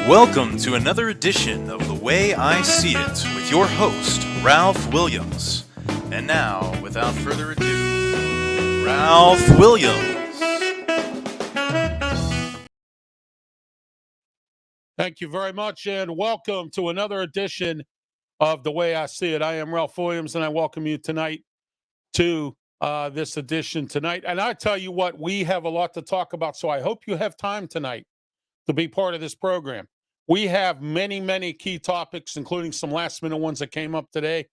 Welcome to another edition of The Way I See It with your host, Ralph Williams. And now, without further ado, Ralph Williams. Thank you very much, and welcome to another edition of The Way I See It. I am Ralph Williams, and I welcome you tonight to this edition tonight. And I tell you what, we have a lot to talk about, so I hope you have time tonight to be part of this program. We have many, many key topics, including some last-minute ones that came up today.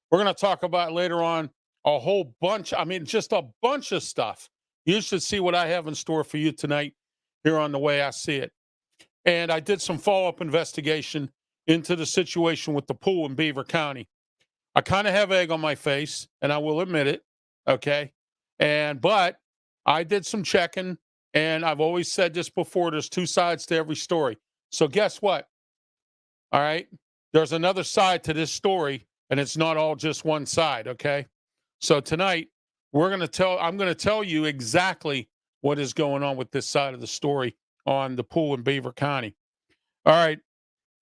We're going to talk about later on a whole bunch, just a bunch of stuff. You should see what I have in store for you tonight here on The Way I See It. And I did some follow-up investigation into the situation with the pool in Beaver County. I kind of have egg on my face, and I will admit it, okay? But I did some checking, and I've always said this before, there's two sides to every story. So guess what? All right. There's another side to this story, and it's not all just one side. Okay. So tonight I'm going to tell you exactly what is going on with this side of the story on the pool in Beaver County. All right.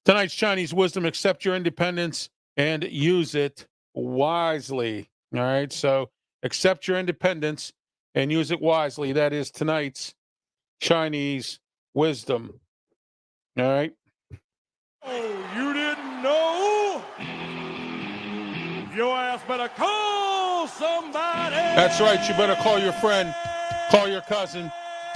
Tonight's Chinese wisdom: accept your independence and use it wisely. All right. So accept your independence and use it wisely. That is tonight's Chinese wisdom. All right. Oh, you didn't know? Your ass better call somebody. That's right. You better call your friend, call your cousin,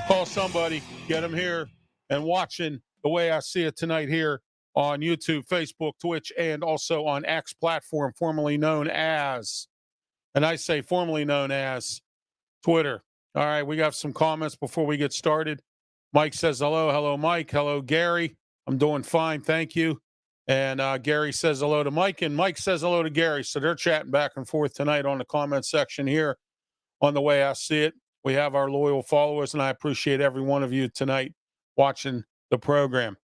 call somebody, get them here and watching The Way I See It tonight here on YouTube, Facebook, Twitch, and also on X platform, formerly known as, and I say formerly known as, Twitter. All right. We got some comments before we get started. Mike says hello. Hello, Mike. Hello, Gary. I'm doing fine. Thank you. And Gary says hello to Mike, and Mike says hello to Gary. So they're chatting back and forth tonight on the comment section here on The Way I See It. We have our loyal followers, and I appreciate every one of you tonight watching the program.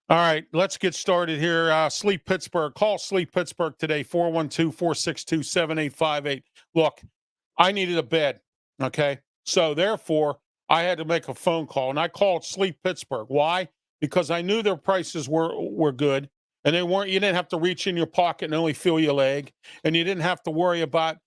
All right, let's get started here. Sleep Pittsburgh. Call Sleep Pittsburgh today, 412-462-7858. Look, I needed a bed, okay? So therefore, I had to make a phone call, and I called Sleep Pittsburgh. Why? Because I knew their prices were good, and they weren't. You didn't have to reach in your pocket and only feel your leg, and you didn't have to worry about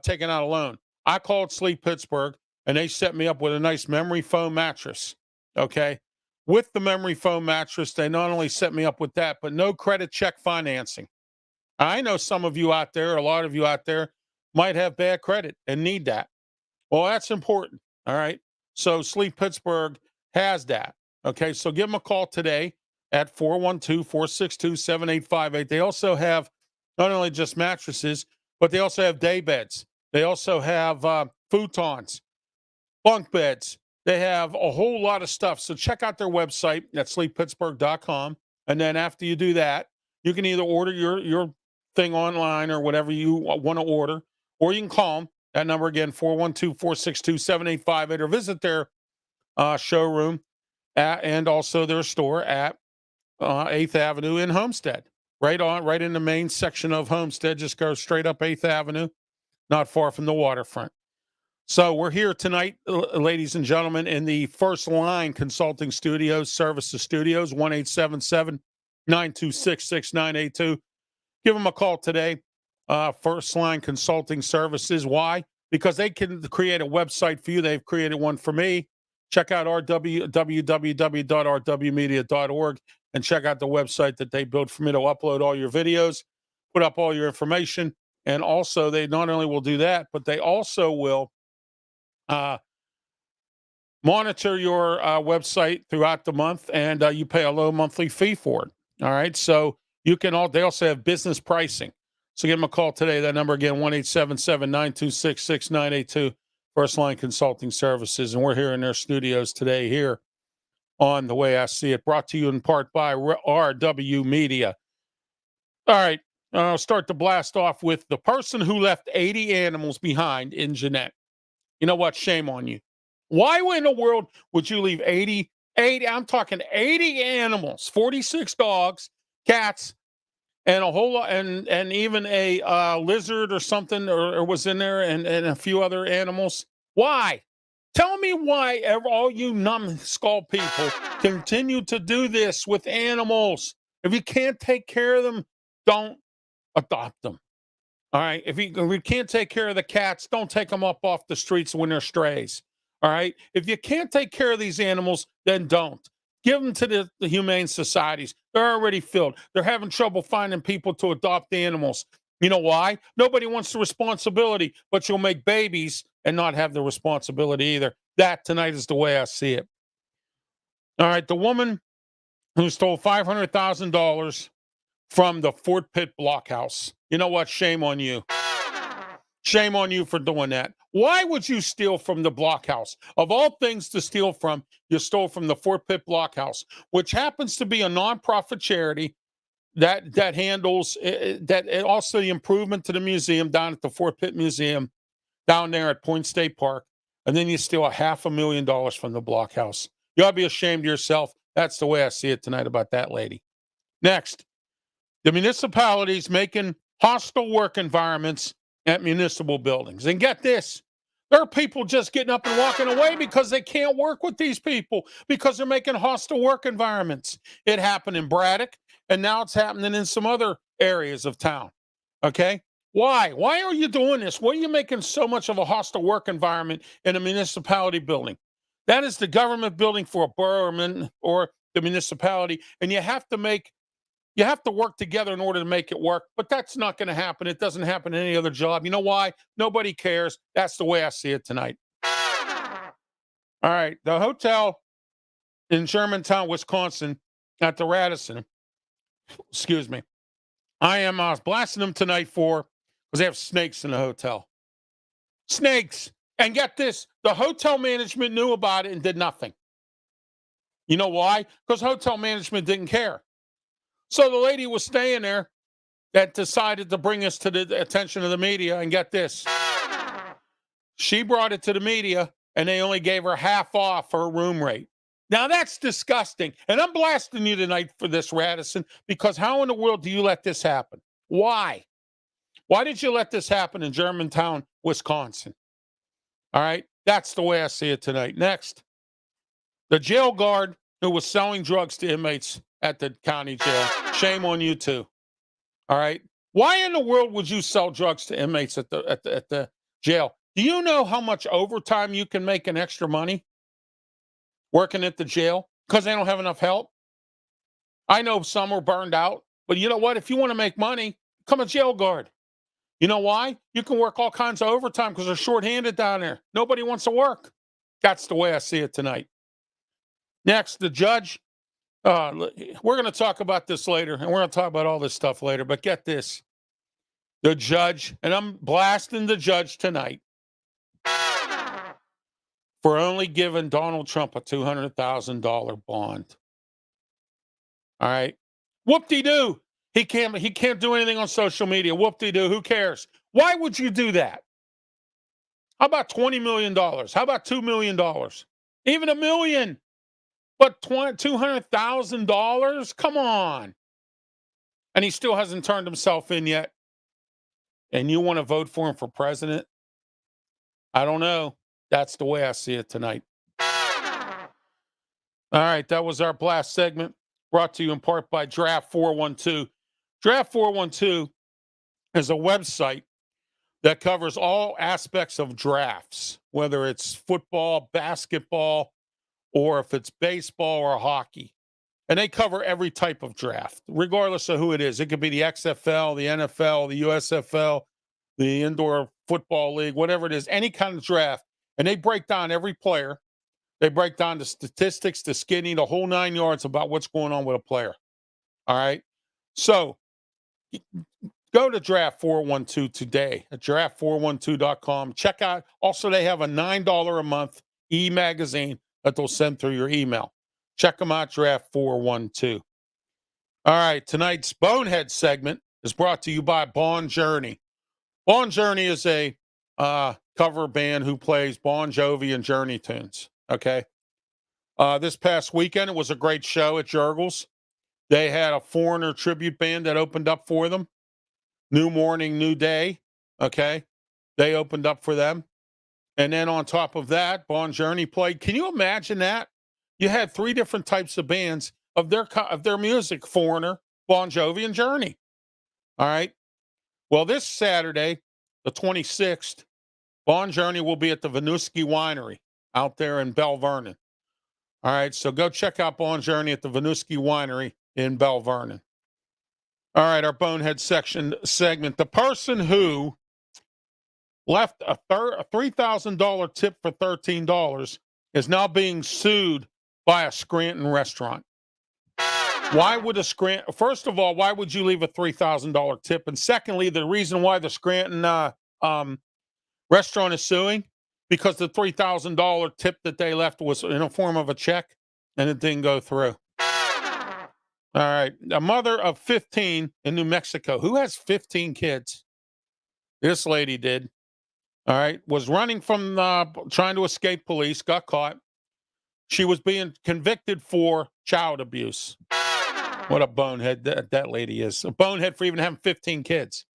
taking out a loan. I called Sleep Pittsburgh, and they set me up with a nice memory foam mattress. Okay, with the memory foam mattress, they not only set me up with that, but no credit check financing. I know some of you out there, a lot of you out there, might have bad credit and need that. Well, that's important. All right. So Sleep Pittsburgh has that. Okay, so give them a call today at 412-462-7858. They also have not only just mattresses, but they also have day beds. They also have futons, bunk beds. They have a whole lot of stuff. So check out their website at sleeppittsburgh.com. And then after you do that, you can either order your thing online or whatever you want to order, or you can call them. That number again, 412-462-7858, or visit their showroom and also their store at 8th Avenue in Homestead. Right in the main section of Homestead. Just go straight up 8th Avenue, not far from the waterfront. So we're here tonight, ladies and gentlemen, in the First Line Consulting Studios, Services Studios, 1-877-926-6982. Give them a call today. First Line Consulting Services. Why? Because they can create a website for you. They've created one for me. Check out www.rwmedia.org and check out the website that they built for me to upload all your videos, put up all your information. And also, they not only will do that, but they also will monitor your website throughout the month, and you pay a low monthly fee for it. All right. So they also have business pricing. So give them a call today. That number again, 1-877-926-6982, First Line Consulting Services. And we're here in their studios today here on The Way I See It, brought to you in part by RW Media. All right. I'll start the blast off with the person who left 80 animals behind in Jeannette. You know what? Shame on you. Why in the world would you leave 80, I'm talking 80 animals, 46 dogs, cats, and a whole lot, and even a lizard or something, or was in there, and a few other animals. Why? Tell me why all you numbskull people continue to do this with animals. If you can't take care of them, don't adopt them. All right. If you can't take care of the cats, don't take them up off the streets when they're strays. All right. If you can't take care of these animals, then don't. Give them to the humane societies. They're already filled. They're having trouble finding people to adopt animals. You know why? Nobody wants the responsibility, but you'll make babies and not have the responsibility either. That tonight is the way I see it. All right. The woman who stole $500,000 from the Fort Pitt Blockhouse. You know what? Shame on you. Shame on you for doing that. Why would you steal from the Blockhouse? Of all things to steal from, you stole from the Fort Pitt Blockhouse, which happens to be a nonprofit charity that handles that, and also the improvement to the museum down at the Fort Pitt Museum down there at Point State Park. And then you steal $500,000 from the Blockhouse. You ought to be ashamed of yourself. That's the way I see it tonight about that lady. Next, the municipalities making hostile work environments at municipal buildings. And get this, there are people just getting up and walking away because they can't work with these people because they're making hostile work environments. It happened in Braddock, and now it's happening in some other areas of town. Okay? Why? Why are you doing this? Why are you making so much of a hostile work environment in a municipality building? That is the government building for a borough or the municipality, and you have to work together in order to make it work, but that's not going to happen. It doesn't happen in any other job. You know why? Nobody cares. That's the way I see it tonight. All right. The hotel in Germantown, Wisconsin, at the Radisson, excuse me, I am blasting them tonight because they have snakes in the hotel. Snakes. And get this, the hotel management knew about it and did nothing. You know why? Because hotel management didn't care. So the lady was staying there that decided to bring us to the attention of the media, and get this. She brought it to the media, and they only gave her half off her room rate. Now, that's disgusting. And I'm blasting you tonight for this, Radisson, because how in the world do you let this happen? Why? Why did you let this happen in Germantown, Wisconsin? All right? That's the way I see it tonight. Next, the jail guard who was selling drugs to inmates at the county jail. Shame on you too. All right. Why in the world would you sell drugs to inmates at the jail? Do you know how much overtime you can make in extra money working at the jail because they don't have enough help? I know some are burned out, but you know what? If you want to make money, become a jail guard. You know why? You can work all kinds of overtime because they're shorthanded down there. Nobody wants to work. That's the way I see it tonight. Next, the judge. We're going to talk about this later, and we're going to talk about all this stuff later, but get this. The judge, and I'm blasting the judge tonight for only giving Donald Trump a $200,000 bond. All right. Whoop-de-doo. He can't do anything on social media. Whoop-de-doo. Who cares? Why would you do that? How about $20 million? How about $2 million? Even $1 million. But $200,000? Come on. And he still hasn't turned himself in yet. And you want to vote for him for president? I don't know. That's the way I see it tonight. All right, that was our blast segment, brought to you in part by Draft 412. Draft 412 is a website that covers all aspects of drafts, whether it's football, basketball, or if it's baseball or hockey. And they cover every type of draft, regardless of who it is. It could be the XFL, the NFL, the USFL, the Indoor Football League, whatever it is, any kind of draft. And they break down every player. They break down the statistics, the skinny, the whole 9 yards about what's going on with a player. All right? So go to Draft 412 today at draft412.com. Check out. Also, they have a $9 a month e-magazine that they'll send through your email. Check them out, Draft 412. All right, tonight's Bonehead segment is brought to you by Bond Journey. Bond Journey is a cover band who plays Bon Jovi and Journey tunes. Okay. This past weekend, it was a great show at Jurgles. They had a Foreigner tribute band that opened up for them. New Morning, New Day. Okay. They opened up for them. And then on top of that, Bon Journey played. Can you imagine that? You had three different types of bands of their music: Foreigner, Bon Jovi, and Journey. All right. Well, this Saturday, the 26th, Bon Journey will be at the Winooski Winery out there in Bell Vernon. All right, so go check out Bon Journey at the Winooski Winery in Bell Vernon. All right, our Bonehead segment. The person who left a $3,000 tip for $13 is now being sued by a Scranton restaurant. Why would first of all, why would you leave a $3,000 tip? And secondly, the reason why the Scranton restaurant is suing, because the $3,000 tip that they left was in a form of a check and it didn't go through. All right. A mother of 15 in New Mexico. Who has 15 kids? This lady did. All right. Was running from trying to escape police, got caught. She was being convicted for child abuse. What a bonehead that lady is. A bonehead for even having 15 kids.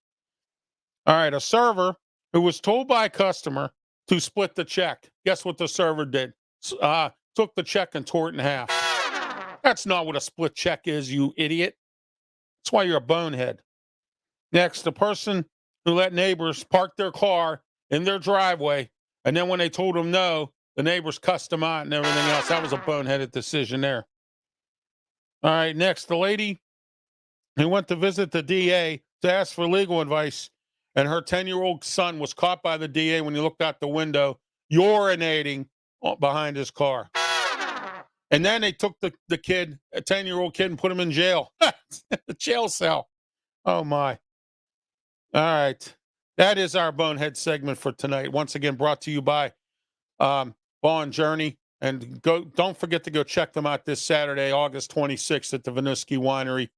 All right. A server who was told by a customer to split the check. Guess what the server did? Took the check and tore it in half. That's not what a split check is, you idiot. That's why you're a bonehead. Next, the person who let neighbors park their car in their driveway, and then when they told them no, the neighbors cussed them out and everything else. That was a boneheaded decision there. All right, next, the lady who went to visit the DA to ask for legal advice, and her 10-year-old son was caught by the DA when he looked out the window urinating behind his car. And then they took the kid, a 10-year-old kid, and put him in jail. The jail cell. Oh, my. All right. That is our Bonehead segment for tonight. Once again, brought to you by Bon Journey. And don't forget to go check them out this Saturday, August 26th at the Winooski Winery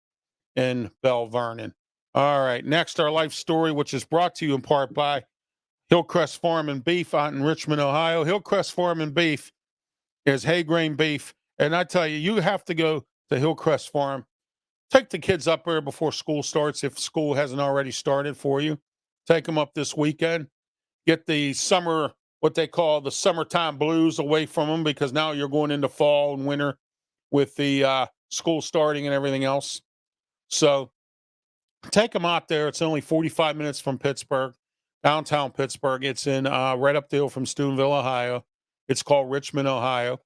in Bell Vernon. All right. Next, our life story, which is brought to you in part by Hillcrest Farm and Beef out in Richmond, Ohio. Hillcrest Farm and Beef is hay-grain beef. And I tell you, you have to go to Hillcrest Farm. Take the kids up there before school starts, if school hasn't already started for you. Take them up this weekend. Get the summer, what they call the summertime blues, away from them, because now you're going into fall and winter with the school starting and everything else. So take them out there. It's only 45 minutes from Pittsburgh, downtown Pittsburgh. It's in right up the hill from Steubenville, Ohio. It's called Richmond, Ohio.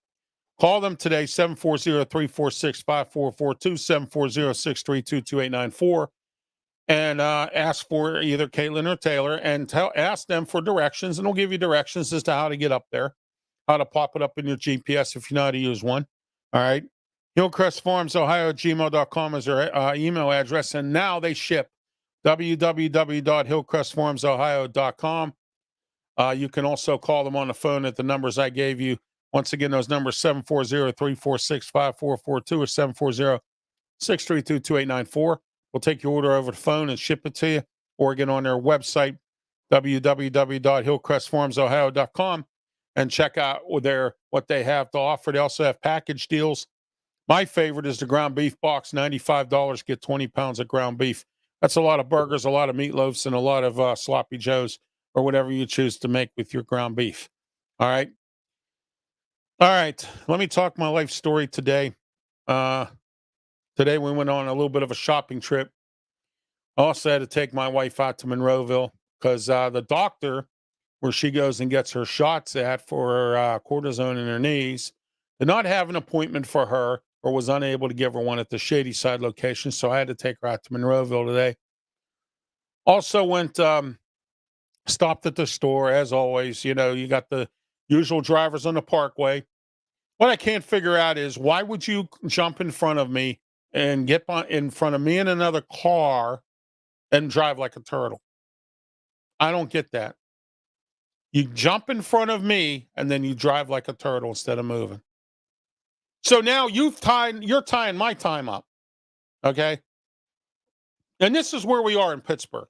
Call them today, 740-346-5442, 740-632-2894, and ask for either Caitlin or Taylor, and ask them for directions, and they'll give you directions as to how to get up there, how to pop it up in your GPS if you know how to use one. All right. Hillcrest Farms, Ohio, gmail.com is their email address, and now they ship. www.hillcrestfarmsohio.com. You can also call them on the phone at the numbers I gave you. Once again, those numbers, 740-346-5442 or 740-632-2894. We'll take your order over the phone and ship it to you, or get on their website, www.hillcrestfarmsohio.com, and check out what they have to offer. They also have package deals. My favorite is the ground beef box, $95, get 20 pounds of ground beef. That's a lot of burgers, a lot of meatloafs, and a lot of sloppy joes, or whatever you choose to make with your ground beef. All right. All right. Let me talk my life story today. Today we went on a little bit of a shopping trip. I also had to take my wife out to Monroeville because the doctor, where she goes and gets her shots at for her cortisone in her knees, did not have an appointment for her, or was unable to give her one at the Shady Side location. So I had to take her out to Monroeville today. Also went, stopped at the store, as always. You know, you got the usual drivers on the parkway. What I can't figure out is, why would you jump in front of me and get in front of me in another car and drive like a turtle? I don't get that. You jump in front of me and then you drive like a turtle instead of moving. So now you're tying my time up. Okay. And this is where we are in Pittsburgh.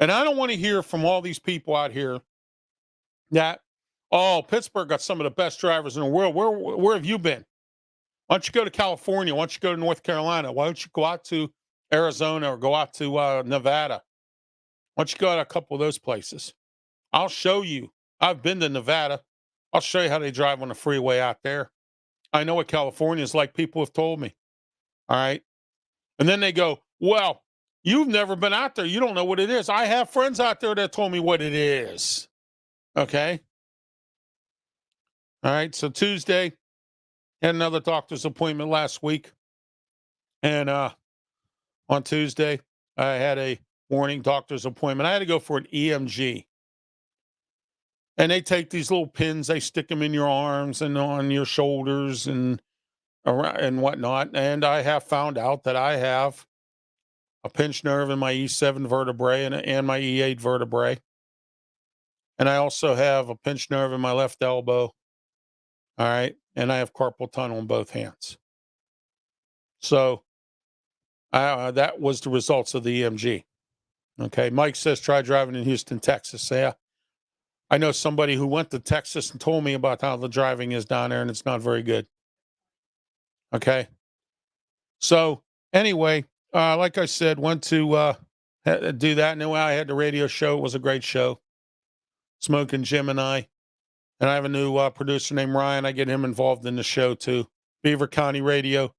And I don't want to hear from all these people out here Yeah. Oh, Pittsburgh got some of the best drivers in the world. Where have you been? Why don't you go to California? Why don't you go to North Carolina? Why don't you go out to Arizona or go out to Nevada? Why don't you go to a couple of those places? I'll show you. I've been to Nevada. I'll show you how they drive on the freeway out there. I know what California is like. People have told me. All right. And then they go, well, you've never been out there. You don't know what it is. I have friends out there that told me what it is. Okay. All right. So Tuesday, had another doctor's appointment last week. And on Tuesday, I had a morning doctor's appointment. I had to go for an EMG. And they take these little pins, they stick them in your arms and on your shoulders and around and whatnot. And I have found out that I have a pinched nerve in my E7 vertebrae and my E8 vertebrae. And I also have a pinched nerve in my left elbow. All right. And I have carpal tunnel in both hands. So that was the results of the EMG. Okay. Mike says, try driving in Houston, Texas. Yeah. I know somebody who went to Texas and told me about how the driving is down there, and it's not very good. Okay. So anyway, like I said, went to do that. And then I had the radio show. It was a great show. Smoking Jim and I have a new producer named Ryan. I get him involved in the show too. Beaver County Radio,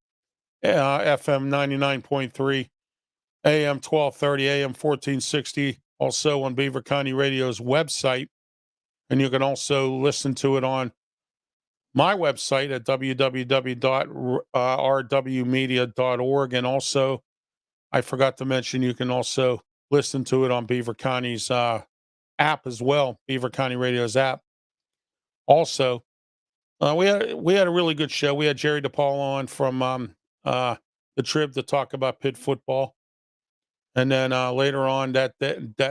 FM 99.3, AM 1230, AM 1460. Also on Beaver County Radio's website. And you can also listen to it on my website at www.rwmedia.org. And also, I forgot to mention, you can also listen to it on Beaver County's app as well, Beaver County Radio's app. Also, we had a really good show. We had Jerry DePaul on from the Trib to talk about Pitt football. And then later on that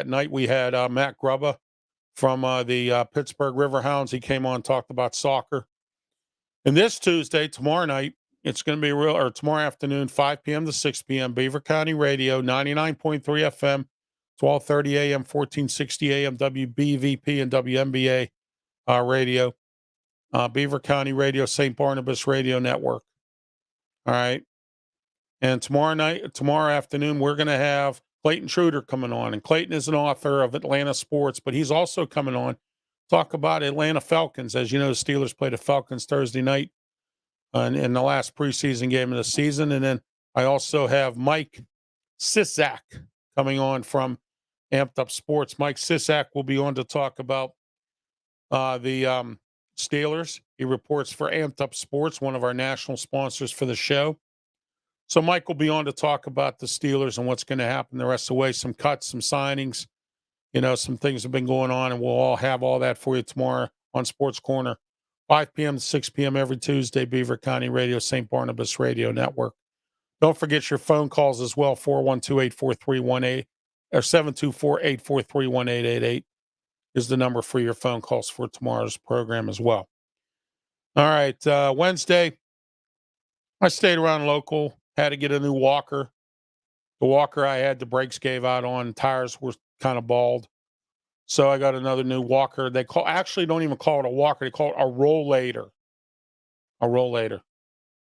night, we had Matt Grubba from the Pittsburgh Riverhounds. He came on and talked about soccer. And this Tuesday, tomorrow night, it's going to be tomorrow afternoon, 5 p.m. to 6 p.m., Beaver County Radio, 99.3 FM, 1230 AM, 1460 AM, WBVP and WMBA radio, Beaver County Radio, St. Barnabas Radio Network. All right. And tomorrow afternoon, we're going to have Clayton Truder coming on. And Clayton is an author of Atlanta Sports, but he's also coming on talk about Atlanta Falcons. As you know, the Steelers played the Falcons Thursday night in the last preseason game of the season. And then I also have Mike Sisak coming on from Amped Up Sports. Mike Sisak will be on to talk about the Steelers. He reports for Amped Up Sports, one of our national sponsors for the show. So Mike will be on to talk about the Steelers and what's going to happen the rest of the way, some cuts, some signings, some things have been going on, and we'll all have all that for you tomorrow on Sports Corner, 5 p.m. to 6 p.m. every Tuesday, Beaver County Radio, St. Barnabas Radio Network. Don't forget your phone calls as well, 412-843-18 or 724-843-1888 is the number for your phone calls for tomorrow's program as well. All right, Wednesday, I stayed around local. Had to get a new walker. The walker I had, the brakes gave out on, tires were kind of bald. So I got another new walker. They actually don't even call it a walker. They call it a rollator. A rollator.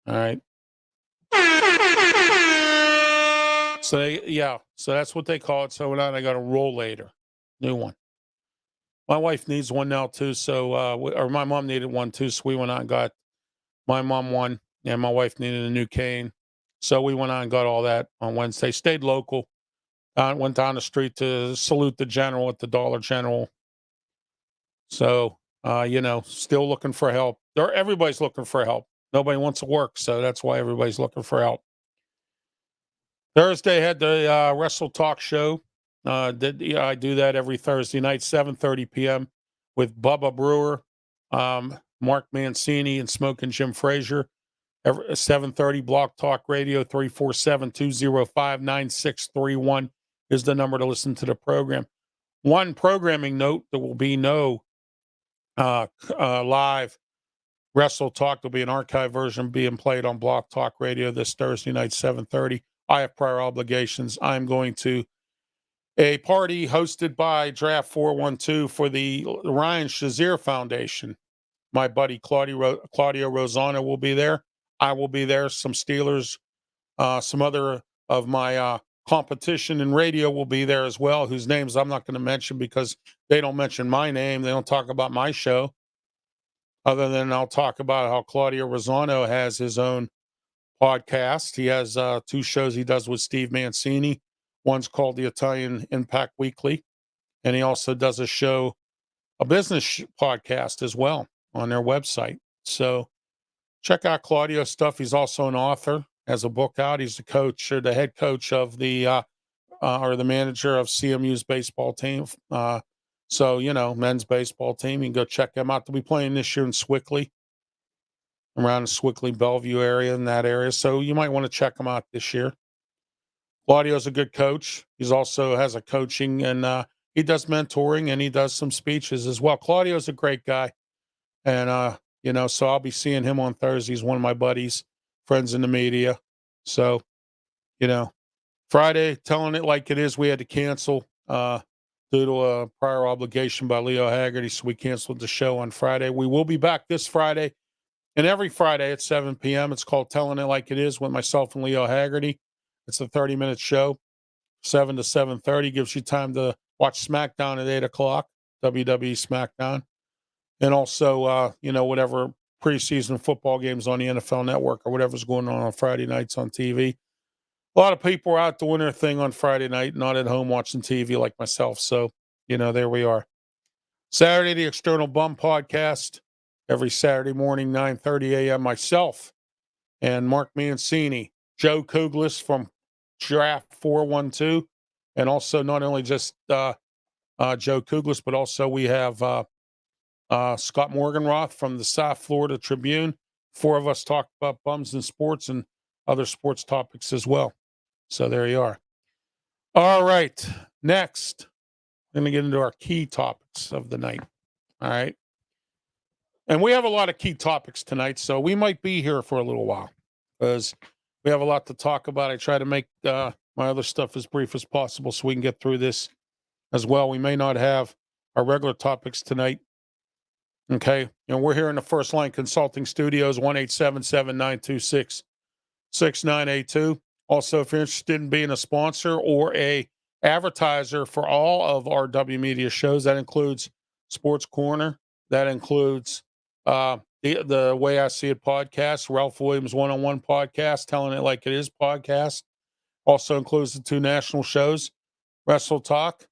All right. So so that's what they call it. So now I got a rollator, new one. My wife needs one now too. So, or my mom needed one too. So we went out and got my mom one, and my wife needed a new cane. So we went on and got all that on Wednesday. Stayed local. Went down the street to salute the general at the Dollar General. So, still looking for help. Everybody's looking for help. Nobody wants to work, so that's why everybody's looking for help. Thursday had the Wrestle Talk show. I do that every Thursday night, 7:30 p.m. with Bubba Brewer, Mark Mancini, and Smoking Jim Frazier. 7:30 Block Talk Radio, 347-205-9631 is the number to listen to the program. One programming note, there will be no live Wrestle Talk. There'll be an archive version being played on Block Talk Radio this Thursday night, 7:30. I have prior obligations. I'm going to a party hosted by Draft 412 for the Ryan Shazier Foundation. My buddy Claudio Rosano will be there. I will be there. Some Steelers, some other of my competition in radio will be there as well, whose names I'm not going to mention because they don't mention my name. They don't talk about my show. Other than I'll talk about how Claudio Rosano has his own podcast. He has 2 shows he does with Steve Mancini. One's called the Italian Impact Weekly, and he also does a business podcast as well on their website. So check out Claudio's stuff. He's also an author, has a book out. He's the coach or the head coach of the or the manager of CMU's baseball team. So, men's baseball team. You can go check them out. They'll be playing this year in Swickley, around the Swickley, Bellevue area, in that area. So you might want to check them out this year. Claudio's a good coach. He's also has a coaching and he does mentoring and he does some speeches as well. Claudio's a great guy. And, so I'll be seeing him on Thursday. He's one of my buddies, friends in the media. So, Friday, telling it like it is, we had to cancel due to a prior obligation by Leo Haggerty. So we canceled the show on Friday. We will be back this Friday and every Friday at 7 p.m. It's called Telling It Like It Is with myself and Leo Haggerty. It's a 30-minute show, 7 to 7:30. Gives you time to watch SmackDown at 8 o'clock, WWE SmackDown. And also, whatever preseason football games on the NFL Network or whatever's going on Friday nights on TV. A lot of people are out doing their thing on Friday night, not at home watching TV like myself. So, there we are. Saturday, the External Bum Podcast. Every Saturday morning, 9:30 a.m. Myself and Mark Mancini, Joe Kuglis from Draft 412, and also not only just Joe Kuglis, but also we have Scott Morganroth from the South Florida Tribune. 4 of us talk about bums in sports and other sports topics as well. So there you are. All right. Next, we're going to get into our key topics of the night. All right. And we have a lot of key topics tonight, so we might be here for a little while because we have a lot to talk about. I try to make my other stuff as brief as possible so we can get through this as well. We may not have our regular topics tonight. Okay. And we're here in the First Line Consulting Studios, 1-877-926-6982. Also, if you're interested in being a sponsor or a advertiser for all of RW Media shows, that includes Sports Corner, that includes the Way I See It podcast, Ralph Williams One-on-One podcast, Telling It Like It Is podcast. Also includes the 2 national shows, Wrestle Talk,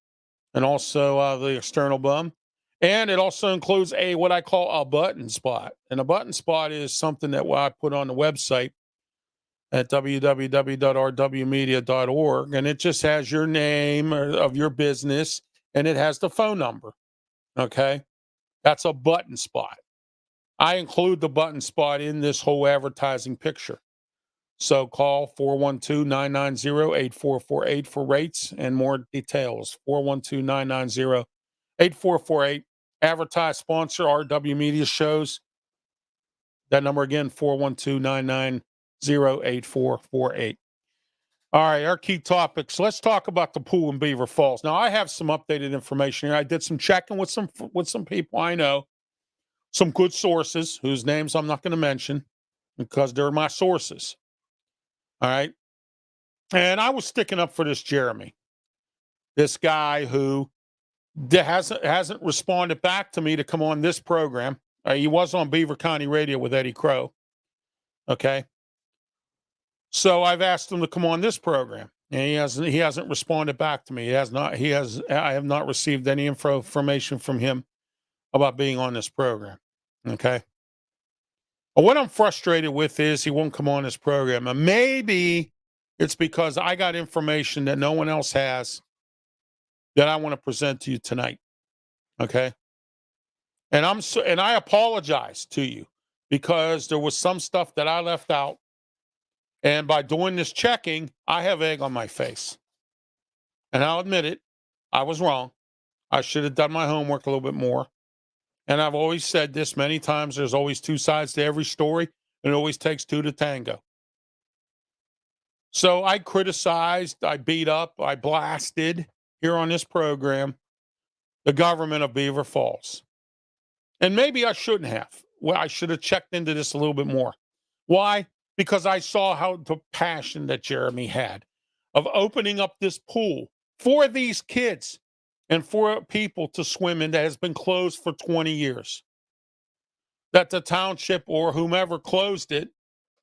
and also the External Bum. And it also includes what I call a button spot. And a button spot is something that I put on the website at www.rwmedia.org. And it just has your name of your business and it has the phone number. Okay. That's a button spot. I include the button spot in this whole advertising picture. So call 412-990-8448 for rates and more details. 412-990-8448. Advertise, sponsor RW Media shows. That number again, 412-990-8448. All right, our key topics. Let's talk about the pool in Beaver Falls. Now, I have some updated information here. I did some checking with some people I know, some good sources whose names I'm not going to mention because they're my sources. All right. And I was sticking up for this Jeremy, this guy who hasn't responded back to me to come on this program. He was on Beaver County Radio with Eddie Crow. Okay. So I've asked him to come on this program, and he hasn't responded back to me. I have not received any information from him about being on this program. Okay. But what I'm frustrated with is he won't come on this program. And maybe it's because I got information that no one else has that I want to present to you tonight. Okay. And I apologize to you because there was some stuff that I left out. And by doing this checking, I have egg on my face. And I'll admit it, I was wrong. I should have done my homework a little bit more. And I've always said this many times, there's always 2 sides to every story, and it always takes 2 to tango. So I criticized, I beat up, I blasted here on this program the government of Beaver Falls. And maybe I shouldn't have. Well, I should have checked into this a little bit more. Why? Because I saw how the passion that Jeremy had of opening up this pool for these kids and for people to swim in that has been closed for 20 years. That the township or whomever closed it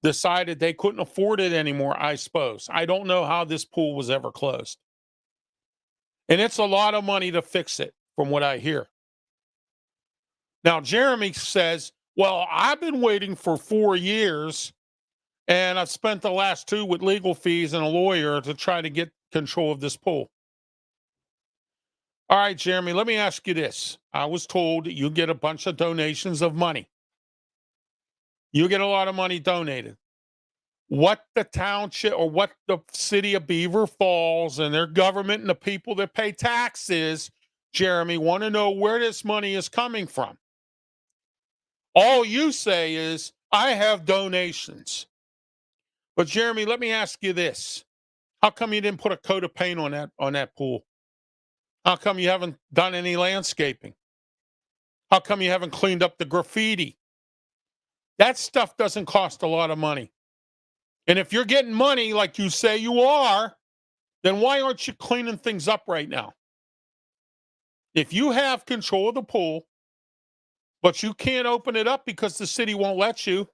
decided they couldn't afford it anymore, I suppose. I don't know how this pool was ever closed. And it's a lot of money to fix it, from what I hear. Now, Jeremy says, well, I've been waiting for 4 years, and I've spent the last 2 with legal fees and a lawyer to try to get control of this pool. All right, Jeremy, let me ask you this. I was told that you get a bunch of donations of money. You get a lot of money donated. What the township or what the city of Beaver Falls and their government and the people that pay taxes, Jeremy, want to know where this money is coming from. All you say is, I have donations. But Jeremy, let me ask you this. How come you didn't put a coat of paint on that pool? How come you haven't done any landscaping? How come you haven't cleaned up the graffiti? That stuff doesn't cost a lot of money. And if you're getting money like you say you are, then why aren't you cleaning things up right now? If you have control of the pool, but you can't open it up because the city won't let you,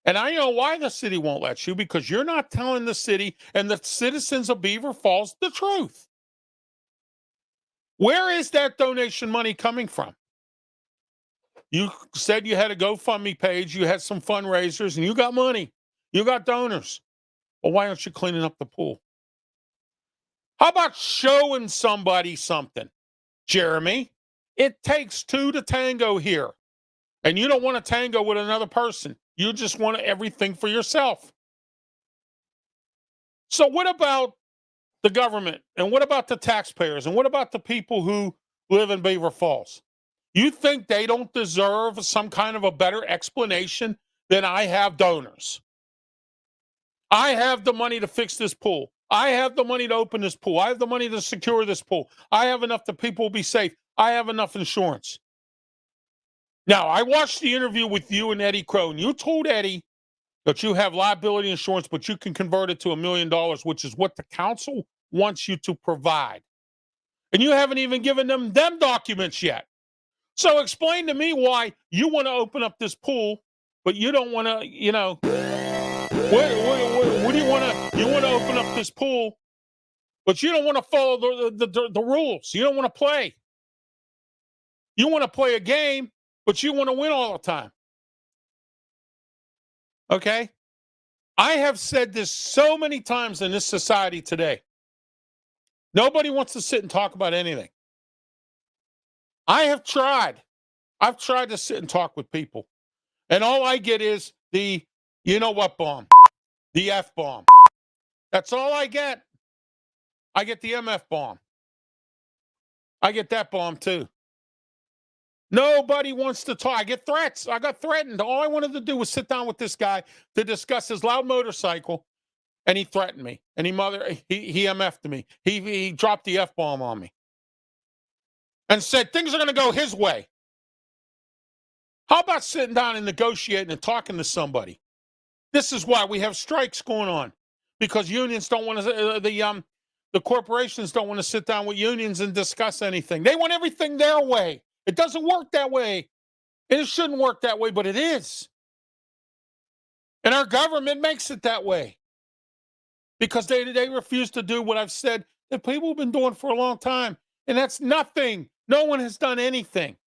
and I know why the city won't let you, because you're not telling the city and the citizens of Beaver Falls the truth. Where is that donation money coming from? You said you had a GoFundMe page, you had some fundraisers, and you got money. You got donors. Well, why aren't you cleaning up the pool? How about showing somebody something, Jeremy? It takes 2 to tango here. And you don't want to tango with another person. You just want everything for yourself. So what about the government? And what about the taxpayers? And what about the people who live in Beaver Falls? You think they don't deserve some kind of a better explanation than I have donors? I have the money to fix this pool. I have the money to open this pool. I have the money to secure this pool. I have enough that people will be safe. I have enough insurance. Now, I watched the interview with you and Eddie Crow, and you told Eddie that you have liability insurance, but you can convert it to $1 million, which is what the council wants you to provide. And you haven't even given them documents yet. So explain to me why you want to open up this pool, but you don't want to, what do you want to? You want to open up this pool, but you don't want to follow the rules. You don't want to play. You want to play a game, but you want to win all the time. Okay? I have said this so many times in this society today. Nobody wants to sit and talk about anything. I have tried. I've tried to sit and talk with people. And all I get is the you know what bomb. The F bomb. That's all I get. I get the MF bomb. I get that bomb too. Nobody wants to talk. I get threats. I got threatened. All I wanted to do was sit down with this guy to discuss his loud motorcycle, and he threatened me. And he MF'd me. He dropped the F bomb on me and said things are going to go his way. How about sitting down and negotiating and talking to somebody? This is why we have strikes going on, because unions don't want to. The corporations don't want to sit down with unions and discuss anything. They want everything their way. It doesn't work that way. And it shouldn't work that way, but it is. And our government makes it that way because they refuse to do what I've said that people have been doing for a long time. And that's nothing. No one has done anything.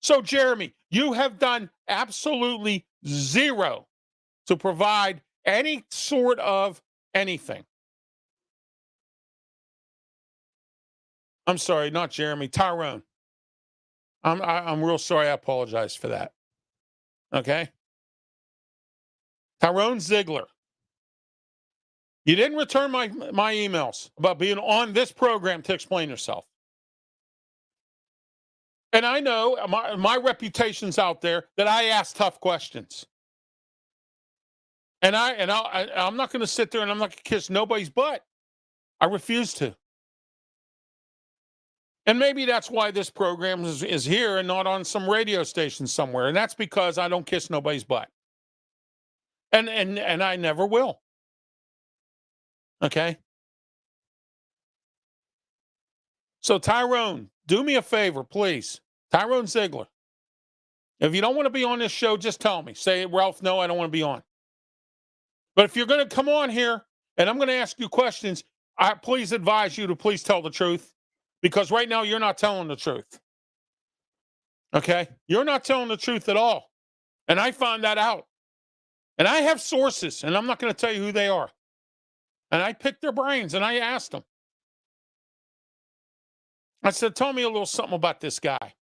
So, Jeremy, you have done absolutely zero to provide any sort of anything. I'm sorry, not Jeremy, Tyrone. I'm real sorry. I apologize for that. Okay? Tyrone Ziegler. You didn't return my emails about being on this program to explain yourself. And I know my reputation's out there that I ask tough questions. And I'm not going to sit there and I'm not going to kiss nobody's butt. I refuse to. And maybe that's why this program is here and not on some radio station somewhere. And that's because I don't kiss nobody's butt. And I never will. Okay? So Tyrone, do me a favor, please. Tyrone Ziegler. If you don't want to be on this show, just tell me. Say, Ralph, no, I don't want to be on. But if you're going to come on here and I'm going to ask you questions, I please advise you to please tell the truth. Because right now you're not telling the truth. Okay? You're not telling the truth at all. And I found that out. And I have sources, and I'm not going to tell you who they are. And I picked their brains and I asked them. I said, tell me a little something about this guy.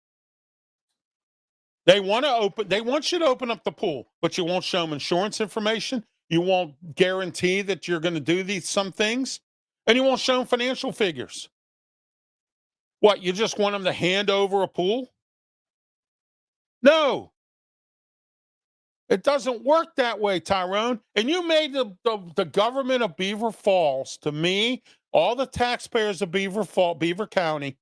They want you to open up the pool, but you won't show them insurance information. You won't guarantee that you're going to do some things, and you won't show them financial figures. What, you just want them to hand over a pool? No. It doesn't work that way, Tyrone. And you made the government of Beaver Falls, to me, all the taxpayers of Beaver County,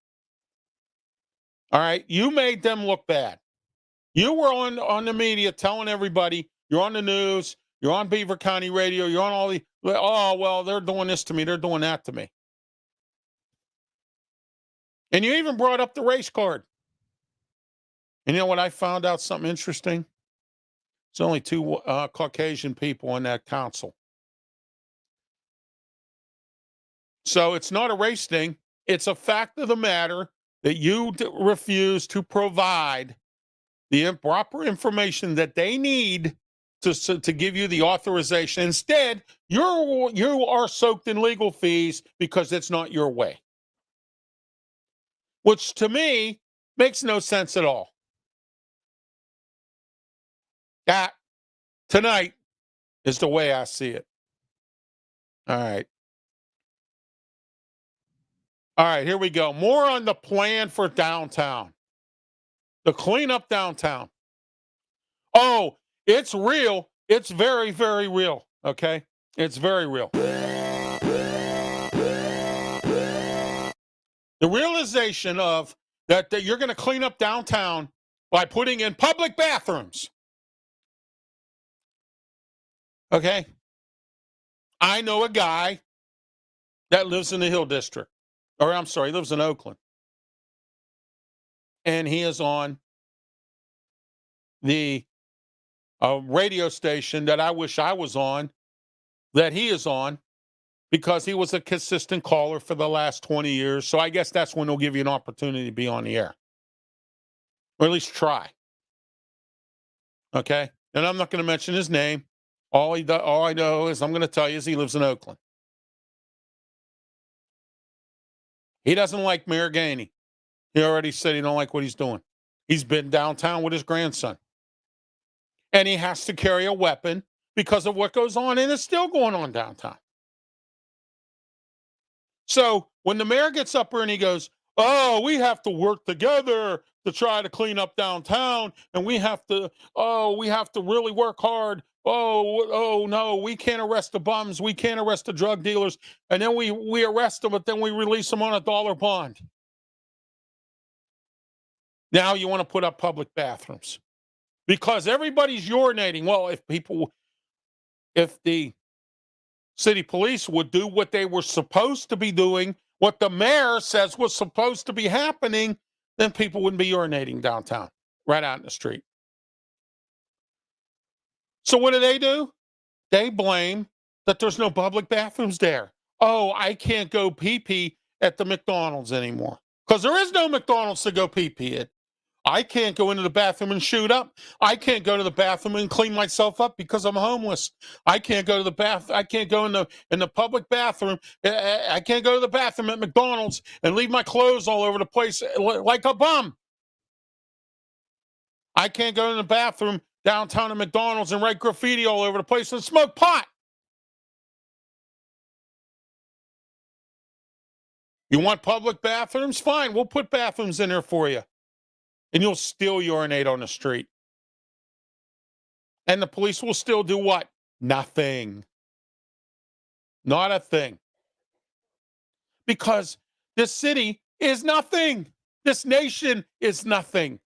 all right, you made them look bad. You were on the media telling everybody, you're on the news, you're on Beaver County radio, you're on all the, oh, well, they're doing this to me, they're doing that to me. And you even brought up the race card. And you know what? I found out something interesting. There's only two Caucasian people on that council. So it's not a race thing. It's a fact of the matter that you refuse to provide the improper information that they need to give you the authorization. Instead, you are soaked in legal fees because it's not your way. Which to me makes no sense at all. That tonight is the way I see it. All right. All right, here we go. More on the plan for downtown. The cleanup downtown. Oh, it's real. It's very, very real. Okay? It's very real. The realization of that you're going to clean up downtown by putting in public bathrooms. Okay? I know a guy that lives in the Hill District. Or I'm sorry, he lives in Oakland. And he is on the radio station that I wish I was on, that he is on, because he was a consistent caller for the last 20 years. So I guess that's when they'll give you an opportunity to be on the air. Or at least try. Okay? And I'm not going to mention his name. All I know is I'm going to tell you is he lives in Oakland. He doesn't like Mayor Gainey. He already said he don't like what he's doing. He's been downtown with his grandson. And he has to carry a weapon because of what goes on, and it's still going on downtown. So when the mayor gets up here and he goes, oh, we have to work together to try to clean up downtown, and we have to really work hard. Oh, no, we can't arrest the bums. We can't arrest the drug dealers. And then we arrest them, but then we release them on $1 bond. Now you want to put up public bathrooms because everybody's urinating. Well, if the city police would do what they were supposed to be doing, what the mayor says was supposed to be happening, then people wouldn't be urinating downtown, right out in the street. So what do? They blame that there's no public bathrooms there. Oh, I can't go pee-pee at the McDonald's anymore because there is no McDonald's to go pee-pee at. I can't go into the bathroom and shoot up. I can't go to the bathroom and clean myself up because I'm homeless. I can't go to the bath. I can't go in the public bathroom. I can't go to the bathroom at McDonald's and leave my clothes all over the place like a bum. I can't go in the bathroom downtown at McDonald's and write graffiti all over the place and smoke pot. You want public bathrooms? Fine, we'll put bathrooms in there for you. And you'll still urinate on the street. And the police will still do what? Nothing. Not a thing. because this city is nothing. This nation is nothing.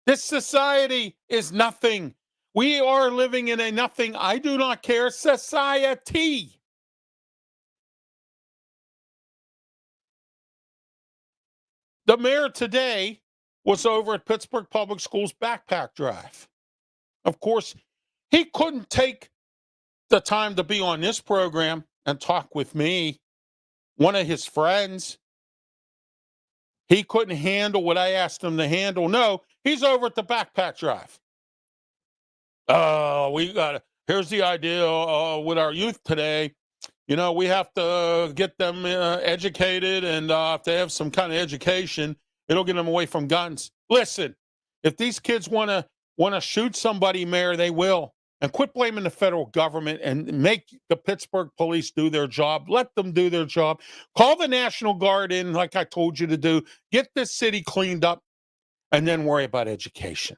This society is nothing. We are living in a nothing, I do not care society. The mayor today was over at Pittsburgh Public Schools backpack drive. Of course, he couldn't take the time to be on this program and talk with me, one of his friends. He couldn't handle what I asked him to handle. No, he's over at the backpack drive. Here's the idea with our youth today. You know, we have to get them educated, and if they have some kind of education, it'll get them away from guns. Listen, if these kids want to shoot somebody, Mayor, they will. And quit blaming the federal government and make the Pittsburgh police do their job. Let them do their job. Call the National Guard in, like I told you to do. Get this city cleaned up, and then worry about education.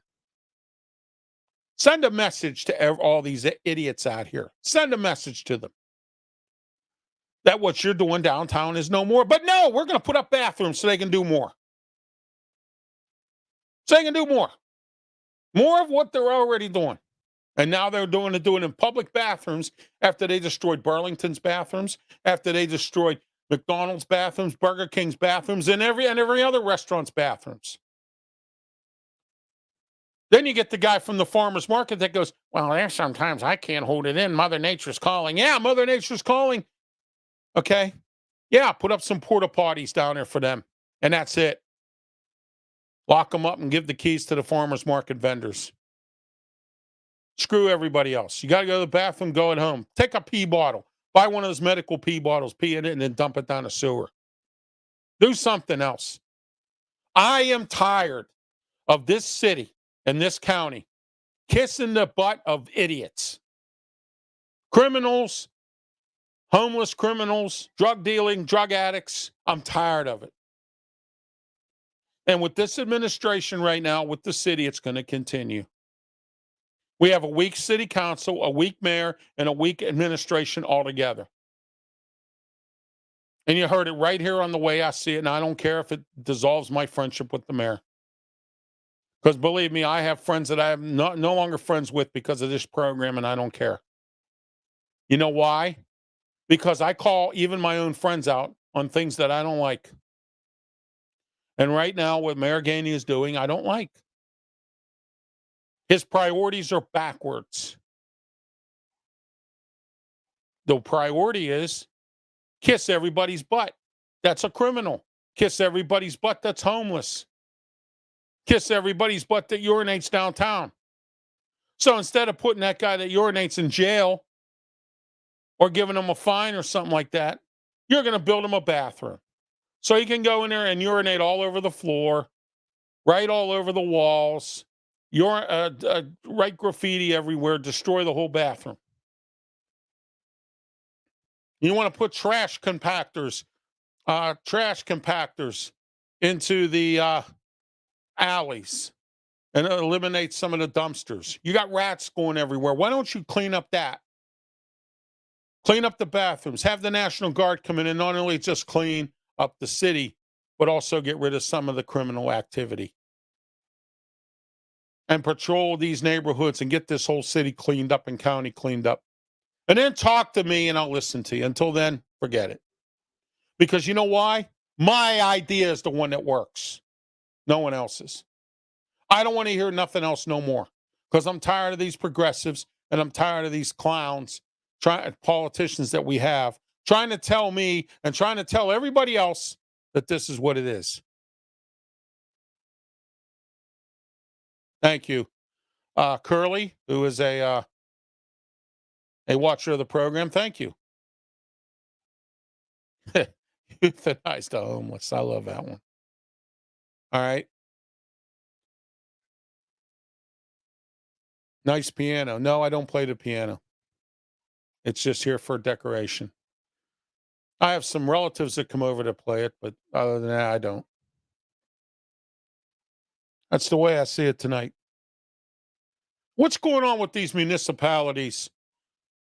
Send a message to all these idiots out here. Send a message to them that what you're doing downtown is no more. But no, we're going to put up bathrooms so they can do more. So they can do more. More of what they're already doing. And now they're doing it in public bathrooms after they destroyed Burlington's bathrooms, after they destroyed McDonald's bathrooms, Burger King's bathrooms, and every other restaurant's bathrooms. Then you get the guy from the farmer's market that goes, well, there's sometimes I can't hold it in. Mother Nature's calling. Yeah, Mother Nature's calling. Okay. Yeah, put up some porta potties down there for them. And that's it. Lock them up and give the keys to the farmer's market vendors. Screw everybody else. You got to go to the bathroom, go at home. Take a pee bottle. Buy one of those medical pee bottles, pee in it, and then dump it down the sewer. Do something else. I am tired of this city and this county kissing the butt of idiots. Criminals, homeless criminals, drug dealing, drug addicts. I'm tired of it. And with this administration right now, with the city, it's going to continue. We have a weak city council, a weak mayor, and a weak administration altogether. And you heard it right here on The Way I See It, and I don't care if it dissolves my friendship with the mayor. Because believe me, I have friends that I am no longer friends with because of this program, and I don't care. You know why? Because I call even my own friends out on things that I don't like. And right now, what Mayor Gainey is doing, I don't like. His priorities are backwards. The priority is kiss everybody's butt. That's a criminal. Kiss everybody's butt that's homeless. Kiss everybody's butt that urinates downtown. So instead of putting that guy that urinates in jail or giving him a fine or something like that, you're going to build him a bathroom. So he can go in there and urinate all over the floor, right all over the walls, write graffiti everywhere, destroy the whole bathroom. You want to put trash compactors into the alleys and eliminate some of the dumpsters. You got rats going everywhere. Why don't you clean up that? Clean up the bathrooms. Have the National Guard come in and not only just clean up the city, but also get rid of some of the criminal activity. And patrol these neighborhoods and get this whole city cleaned up and county cleaned up. And then talk to me and I'll listen to you. Until then, forget it. Because you know why? My idea is the one that works. No one else's. I don't want to hear nothing else no more. Because I'm tired of these progressives and I'm tired of these clowns, politicians that we have, trying to tell me and trying to tell everybody else that this is what it is. Thank you. Curly, who is a watcher of the program, thank you. Euthanize the homeless. I love that one. All right. Nice piano. No, I don't play the piano. It's just here for decoration. I have some relatives that come over to play it, but other than that, I don't. That's the way I see it tonight. What's going on with these municipalities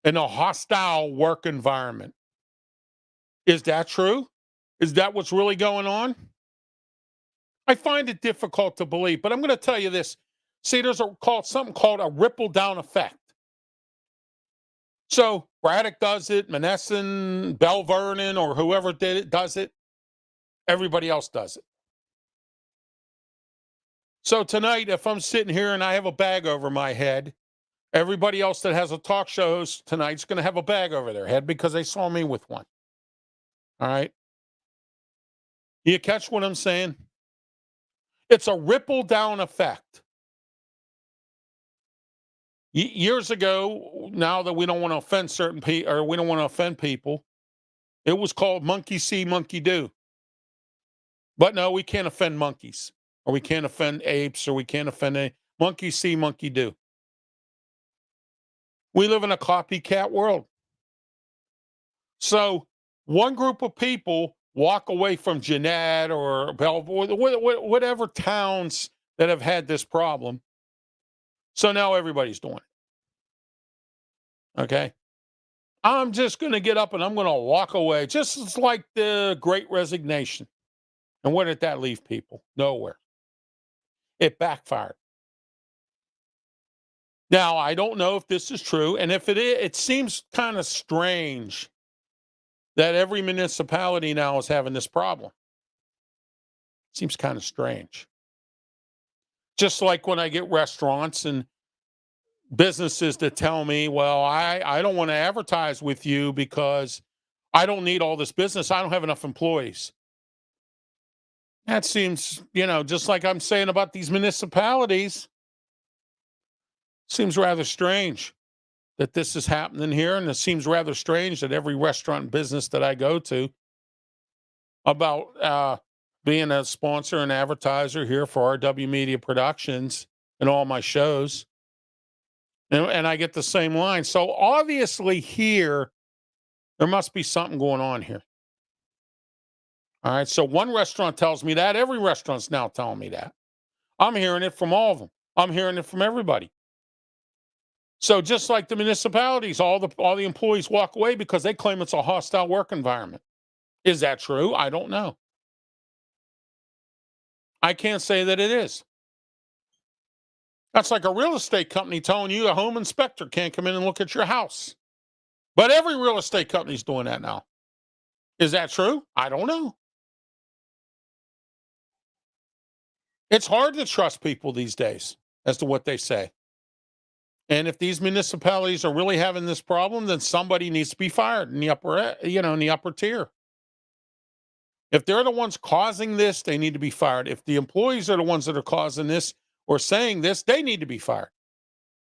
in a hostile work environment? Is that true? Is that what's really going on? I find it difficult to believe, but I'm going to tell you this. See, there's something called a ripple down effect. So Braddock does it, Monessen, Bell Vernon, or whoever did it does it. Everybody else does it. So tonight, if I'm sitting here and I have a bag over my head, everybody else that has a talk show host tonight's going to have a bag over their head because they saw me with one. All right? You catch what I'm saying? It's a ripple down effect. Years ago, now that we don't want to offend certain people, or we don't want to offend people, it was called monkey see, monkey do. But no, we can't offend monkeys, or we can't offend apes, or we can't offend monkey see, monkey do. We live in a copycat world. So one group of people walk away from Jeanette or Bellevue, whatever towns that have had this problem. So now everybody's doing it. Okay? I'm just going to get up and I'm going to walk away, just like the Great Resignation. And where did that leave people? Nowhere. It backfired. Now, I don't know if this is true, and if it is, it seems kind of strange that every municipality now is having this problem. Seems kind of strange. Just like when I get restaurants and businesses that tell me, well, I don't want to advertise with you because I don't need all this business. I don't have enough employees. That seems, just like I'm saying about these municipalities, seems rather strange that this is happening here. And it seems rather strange that every restaurant business that I go to about being a sponsor and advertiser here for RW Media Productions and all my shows. And I get the same line. So obviously here, there must be something going on here. All right. So one restaurant tells me that. Every restaurant's now telling me that. I'm hearing it from all of them. I'm hearing it from everybody. So just like the municipalities, all the employees walk away because they claim it's a hostile work environment. Is that true? I don't know. I can't say that it is. That's like a real estate company telling you a home inspector can't come in and look at your house. But every real estate company's doing that now. Is that true? I don't know. It's hard to trust people these days as to what they say. And if these municipalities are really having this problem, then somebody needs to be fired in the upper tier. If they're the ones causing this, they need to be fired. If the employees are the ones that are causing this or saying this, they need to be fired.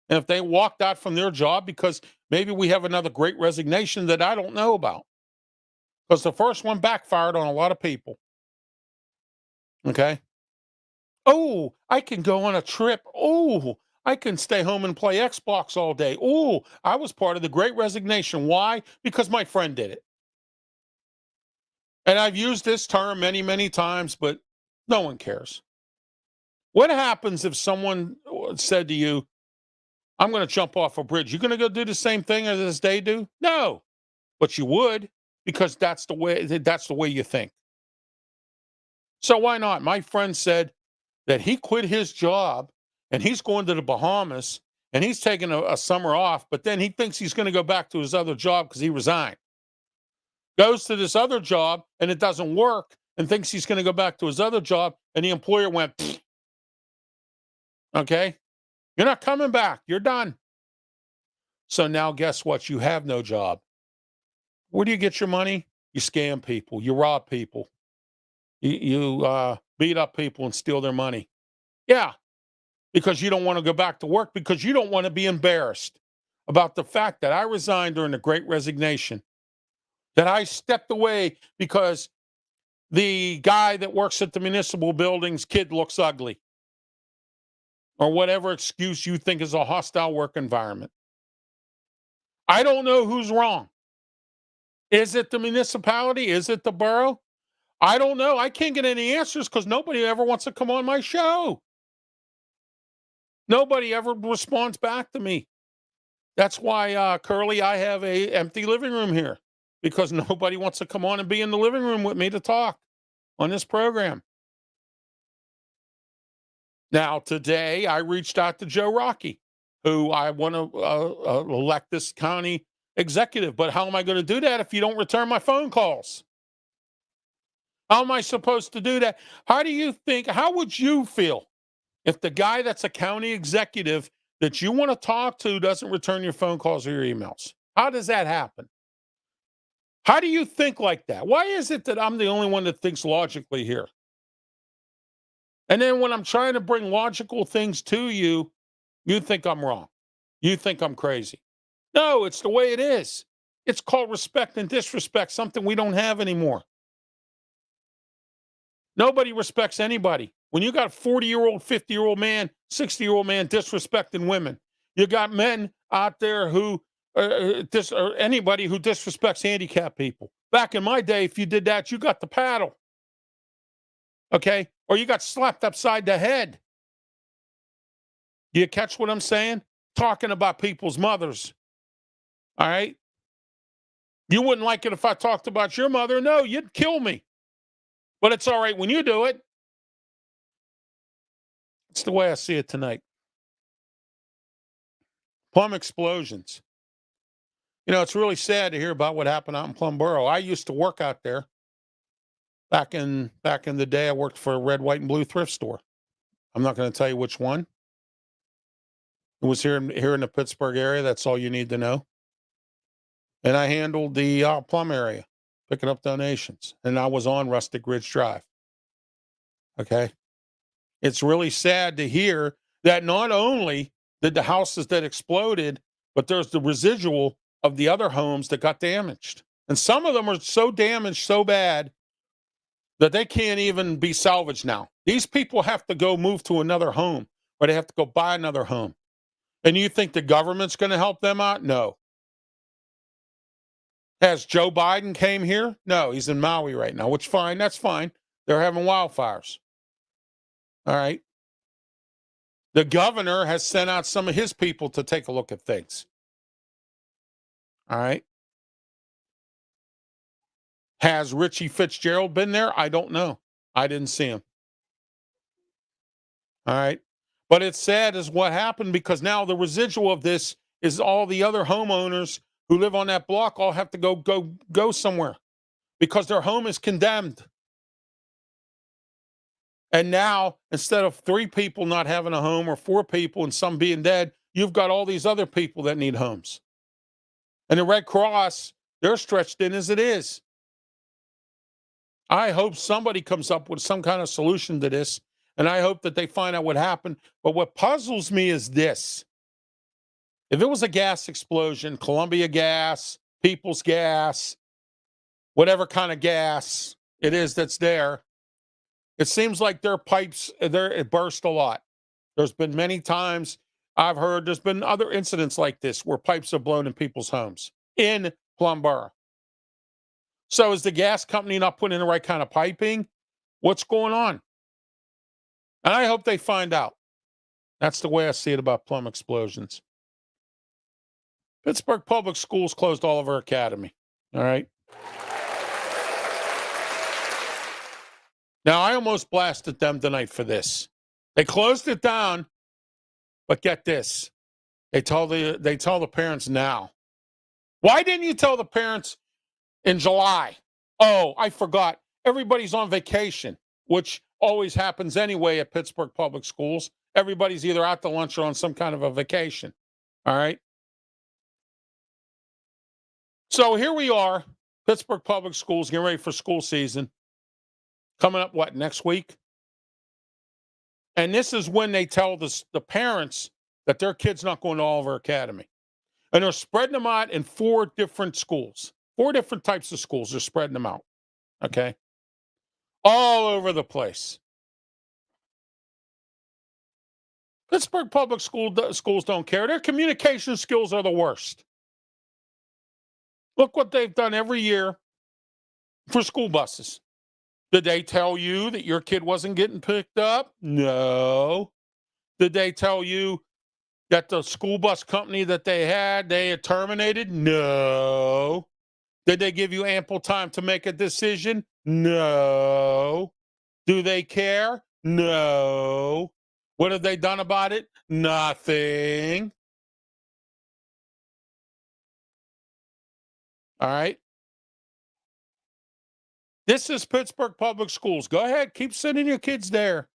And if they walked out from their job because maybe we have another Great Resignation that I don't know about, because the first one backfired on a lot of people. Okay. Oh, I can go on a trip. Oh, I can stay home and play Xbox all day. Oh, I was part of the Great Resignation. Why? Because my friend did it. And I've used this term many, many times, but no one cares. What happens if someone said to you, I'm going to jump off a bridge? You're going to go do the same thing as they do? No, but you would, because that's the way you think. So why not? My friend said that he quit his job and he's going to the Bahamas and he's taking a summer off, but then he thinks he's going to go back to his other job because he resigned. Goes to this other job and it doesn't work and thinks he's going to go back to his other job, and the employer went, pfft. Okay, you're not coming back. You're done. So now guess what? You have no job. Where do you get your money? You scam people. You rob people. You beat up people and steal their money. Yeah, because you don't want to go back to work, because you don't want to be embarrassed about the fact that I resigned during the Great Resignation, that I stepped away because the guy that works at the municipal building's kid looks ugly, or whatever excuse you think is a hostile work environment. I don't know who's wrong. Is it the municipality? Is it the borough? I don't know. I can't get any answers because nobody ever wants to come on my show. Nobody ever responds back to me. That's why, Curly, I have a empty living room here. because nobody wants to come on and be in the living room with me to talk on this program. Now, today, I reached out to Joe Rockey, who I want to elect this county executive. But how am I going to do that if you don't return my phone calls? How am I supposed to do that? How would you feel if the guy that's a county executive that you want to talk to doesn't return your phone calls or your emails? How does that happen? How do you think like that? Why is it that I'm the only one that thinks logically here? And then when I'm trying to bring logical things to you, you think I'm wrong. You think I'm crazy. No, it's the way it is. It's called respect and disrespect, something we don't have anymore. Nobody respects anybody. When you got a 40-year-old, 50-year-old man, 60-year-old man disrespecting women, you got men out there who, or anybody who disrespects handicapped people. Back in my day, if you did that, you got the paddle. Okay? Or you got slapped upside the head. Do you catch what I'm saying? Talking about people's mothers. All right? You wouldn't like it if I talked about your mother. No, you'd kill me. But it's all right when you do it. It's the way I see it tonight. Plum explosions. You know, it's really sad to hear about what happened out in Plum Borough. I used to work out there. Back in the day, I worked for a red, white, and blue thrift store. I'm not going to tell you which one. It was here in the Pittsburgh area. That's all you need to know. And I handled the Plum area, picking up donations. And I was on Rustic Ridge Drive. Okay? It's really sad to hear that not only did the houses that exploded, but there's the residual of the other homes that got damaged. And some of them are so damaged so bad that they can't even be salvaged now. These people have to go move to another home, or they have to go buy another home. And you think the government's going to help them out? No. Has Joe Biden came here? No, he's in Maui right now, which fine, that's fine. They're having wildfires. All right. The governor has sent out some of his people to take a look at things. All right. Has Richie Fitzgerald been there? I don't know. I didn't see him. All right. But it's sad is what happened, because now the residual of this is all the other homeowners who live on that block all have to go somewhere because their home is condemned. And now, instead of 3 people not having a home or 4 people and some being dead, you've got all these other people that need homes. And the Red Cross, they're stretched in as it is. I hope somebody comes up with some kind of solution to this, and I hope that they find out what happened. But what puzzles me is this. If it was a gas explosion, Columbia Gas, People's Gas, whatever kind of gas it is that's there, it seems like their pipes, it burst a lot. There's been many times I've heard there's been other incidents like this where pipes are blown in people's homes in Plum Borough. So is the gas company not putting in the right kind of piping? What's going on? And I hope they find out. That's the way I see it about plum explosions. Pittsburgh Public Schools closed Oliver Academy. All right. Now, I almost blasted them tonight for this. They closed it down, but get this. They tell the parents now. Why didn't you tell the parents in July? Oh, I forgot. Everybody's on vacation, which always happens anyway at Pittsburgh Public Schools. Everybody's either out to lunch or on some kind of a vacation. All right. So here we are, Pittsburgh Public Schools getting ready for school season. Coming up, what, next week? And this is when they tell the parents that their kid's not going to Oliver Academy. And they're spreading them out in 4 different schools. 4 different types of schools. They're spreading them out. Okay? All over the place. Pittsburgh Public Schools don't care. Their communication skills are the worst. Look what they've done every year for school buses. Did they tell you that your kid wasn't getting picked up? No. Did they tell you that the school bus company that they had terminated? No. Did they give you ample time to make a decision? No. Do they care? No. What have they done about it? Nothing. All right. This is Pittsburgh Public Schools. Go ahead, keep sending your kids there.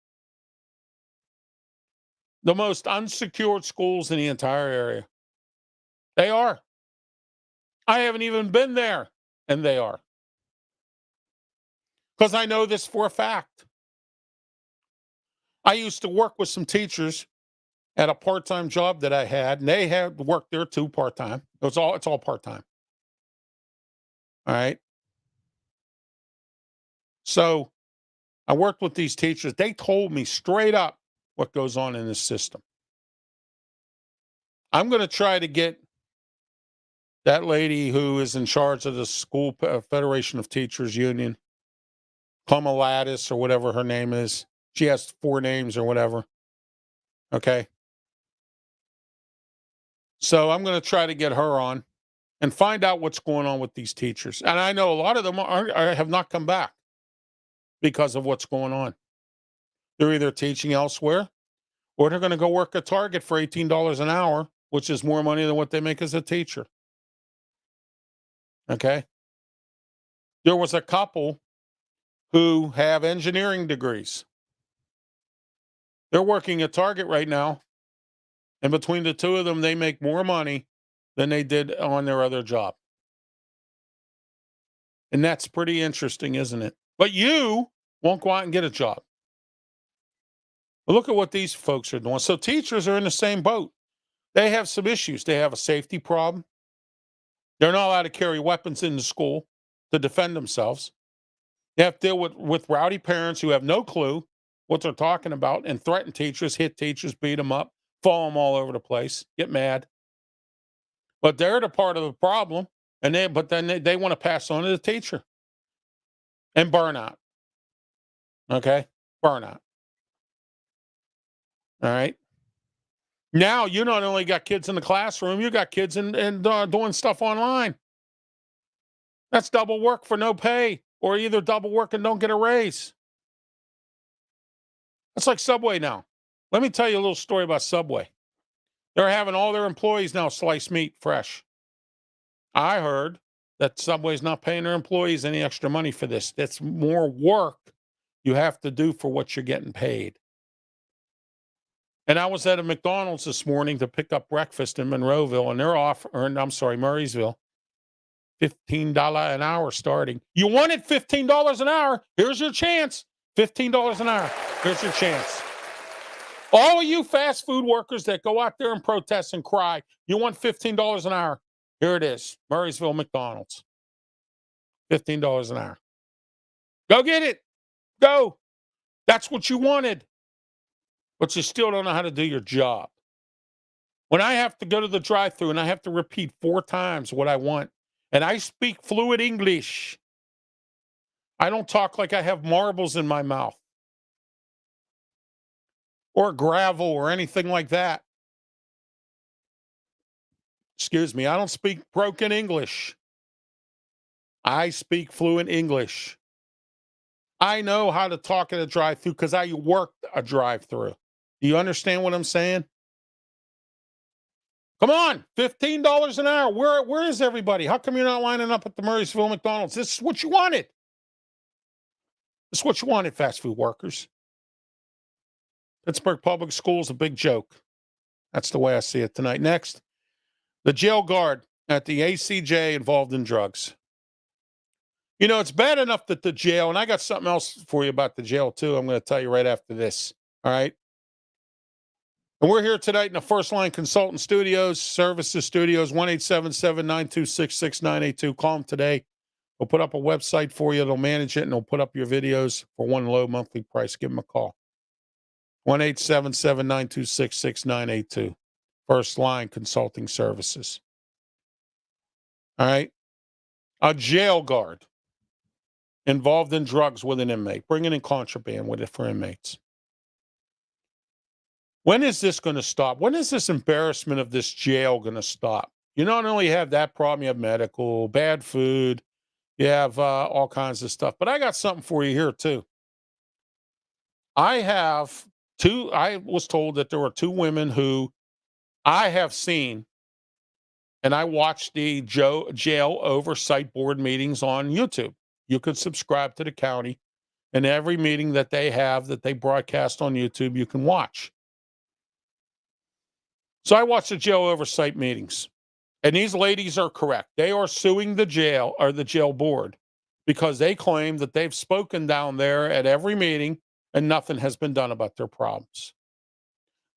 The most unsecured schools in the entire area. They are. I haven't even been there, and they are. Because I know this for a fact. I used to work with some teachers at a part-time job that I had, and they had worked there too part-time. It's all part-time. All right. So I worked with these teachers. They told me straight up what goes on in this system. I'm going to try to get that lady who is in charge of the School Federation of Teachers Union, Kamalatis or whatever her name is. She has 4 names or whatever. Okay. So I'm going to try to get her on and find out what's going on with these teachers. And I know a lot of them have not come back because of what's going on. They're either teaching elsewhere or they're going to go work at Target for $18 an hour, which is more money than what they make as a teacher. Okay. There was a couple who have engineering degrees. They're working at Target right now. And between the two of them, they make more money than they did on their other job. And that's pretty interesting, isn't it? But you won't go out and get a job. But look at what these folks are doing. So teachers are in the same boat. They have some issues. They have a safety problem. They're not allowed to carry weapons into school to defend themselves. They have to deal with rowdy parents who have no clue what they're talking about and threaten teachers, hit teachers, beat them up, fall them all over the place, get mad. But they're the part of the problem, and then they want to pass on to the teacher. And burnout. Okay? Burnout. All right? Now, you not only got kids in the classroom, you got kids doing stuff online. That's double work for no pay, or either double work and don't get a raise. That's like Subway now. Let me tell you a little story about Subway. They're having all their employees now slice meat fresh. I heard that Subway's not paying their employees any extra money for this. That's more work you have to do for what you're getting paid. And I was at a McDonald's this morning to pick up breakfast in Monroeville, and they're Murraysville, $15 an hour starting. You wanted $15 an hour? Here's your chance. $15 an hour. Here's your chance. All of you fast food workers that go out there and protest and cry, you want $15 an hour? Here it is, Murraysville McDonald's. $15 an hour. Go get it. Go. That's what you wanted. But you still don't know how to do your job. When I have to go to the drive-thru and I have to repeat 4 times what I want, and I speak fluent English, I don't talk like I have marbles in my mouth or gravel or anything like that. Excuse me, I don't speak broken English. I speak fluent English. I know how to talk at a drive-thru because I worked a drive-thru. Do you understand what I'm saying? Come on, $15 an hour. Where is everybody? How come you're not lining up at the Murraysville McDonald's? This is what you wanted. This is what you wanted, fast food workers. Pittsburgh Public Schools, a big joke. That's the way I see it tonight. Next, the jail guard at the ACJ involved in drugs. You know, it's bad enough that the jail, and I got something else for you about the jail too. I'm going to tell you right after this. All right. And we're here tonight in the First Line Consultant Studios, Services Studios, 1-877-926-6982. Call them today. We'll put up a website for you. They'll manage it, and they'll put up your videos for one low monthly price. Give them a call. 1-877-926-6982. First Line Consulting Services. All right. A jail guard involved in drugs with an inmate, bringing in contraband with it for inmates. When is this going to stop? When is this embarrassment of this jail going to stop? You not only have that problem, you have medical, bad food, you have all kinds of stuff. But I got something for you here, too. I was told that there were 2 women who I have seen, and I watched the jail oversight board meetings on YouTube. You could subscribe to the county, and every meeting that they have that they broadcast on YouTube, you can watch. So I watched the jail oversight meetings, and these ladies are correct. They are suing the jail or the jail board because they claim that they've spoken down there at every meeting and nothing has been done about their problems.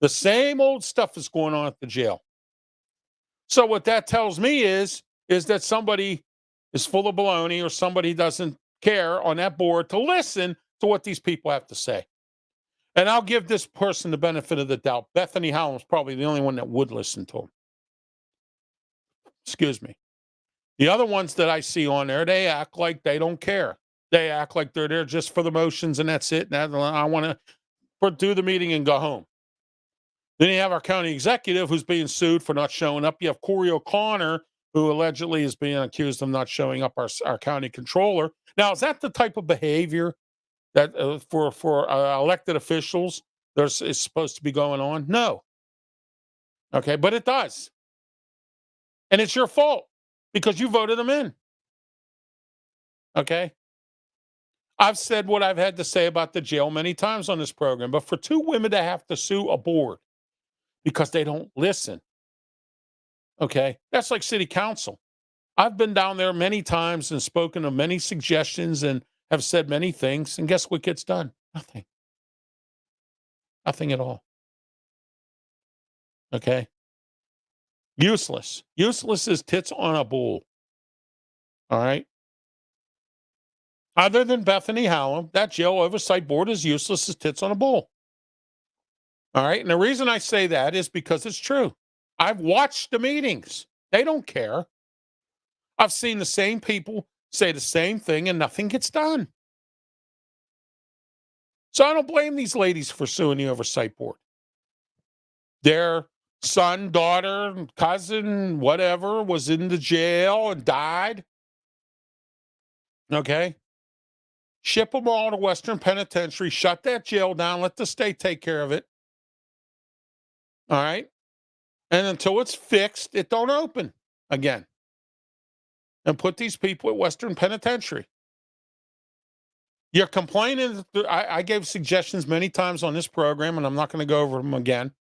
The same old stuff is going on at the jail. So what that tells me is that somebody is full of baloney, or somebody doesn't care on that board to listen to what these people have to say. And I'll give this person the benefit of the doubt. Bethany Howell's probably the only one that would listen to him. Excuse me. The other ones that I see on there, they act like they don't care. They act like they're there just for the motions and that's it. And I want to do the meeting and go home. Then you have our county executive who's being sued for not showing up. You have Corey O'Connor, who allegedly is being accused of not showing up, our county controller. Now, is that the type of behavior that for elected officials is supposed to be going on? No. Okay, but it does. And it's your fault because you voted them in. Okay? I've said what I've had to say about the jail many times on this program, but for 2 women to have to sue a board because they don't listen, okay, that's like city council. I've been down there many times and spoken of many suggestions and have said many things, and guess what gets done? Nothing. Nothing at all. Okay? Useless. Useless as tits on a bull. All right? Other than Bethany Howell, that jail oversight board is useless as tits on a bull. All right? And the reason I say that is because it's true. I've watched the meetings. They don't care. I've seen the same people say the same thing and nothing gets done. So I don't blame these ladies for suing the oversight board. Their son, daughter, cousin, whatever, was in the jail and died. Okay? Ship them all to Western Penitentiary, shut that jail down, let the state take care of it. All right? And until it's fixed, it don't open again. And put these people at Western Penitentiary. You're complaining. I gave suggestions many times on this program, and I'm not going to go over them again.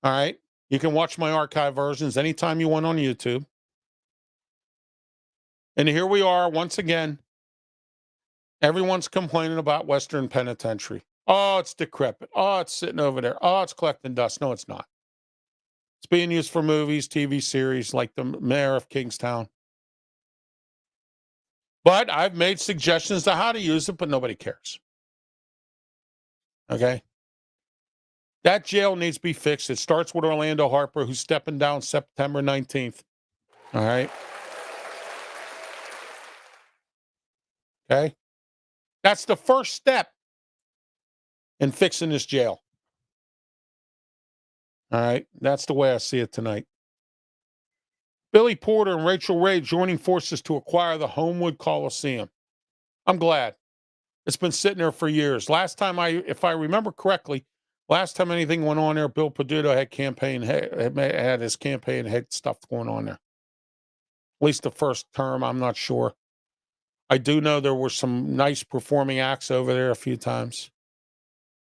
All right? You can watch my archive versions anytime you want on YouTube. And here we are once again. Everyone's complaining about Western Penitentiary. Oh, it's decrepit. Oh, it's sitting over there. Oh, it's collecting dust. No, it's not. It's being used for movies, TV series like The Mayor of Kingstown. But I've made suggestions to how to use it, but nobody cares. Okay? That jail needs to be fixed. It starts with Orlando Harper, who's stepping down September 19th. All right? Okay? That's the first step in fixing this jail. All right? That's the way I see it tonight. Billy Porter and Rachel Ray joining forces to acquire the Homewood Coliseum. I'm glad. It's been sitting there for years. Last time if I remember correctly, last time anything went on there, Bill Peduto had his campaign head stuff going on there. At least the first term, I'm not sure. I do know there were some nice performing acts over there a few times.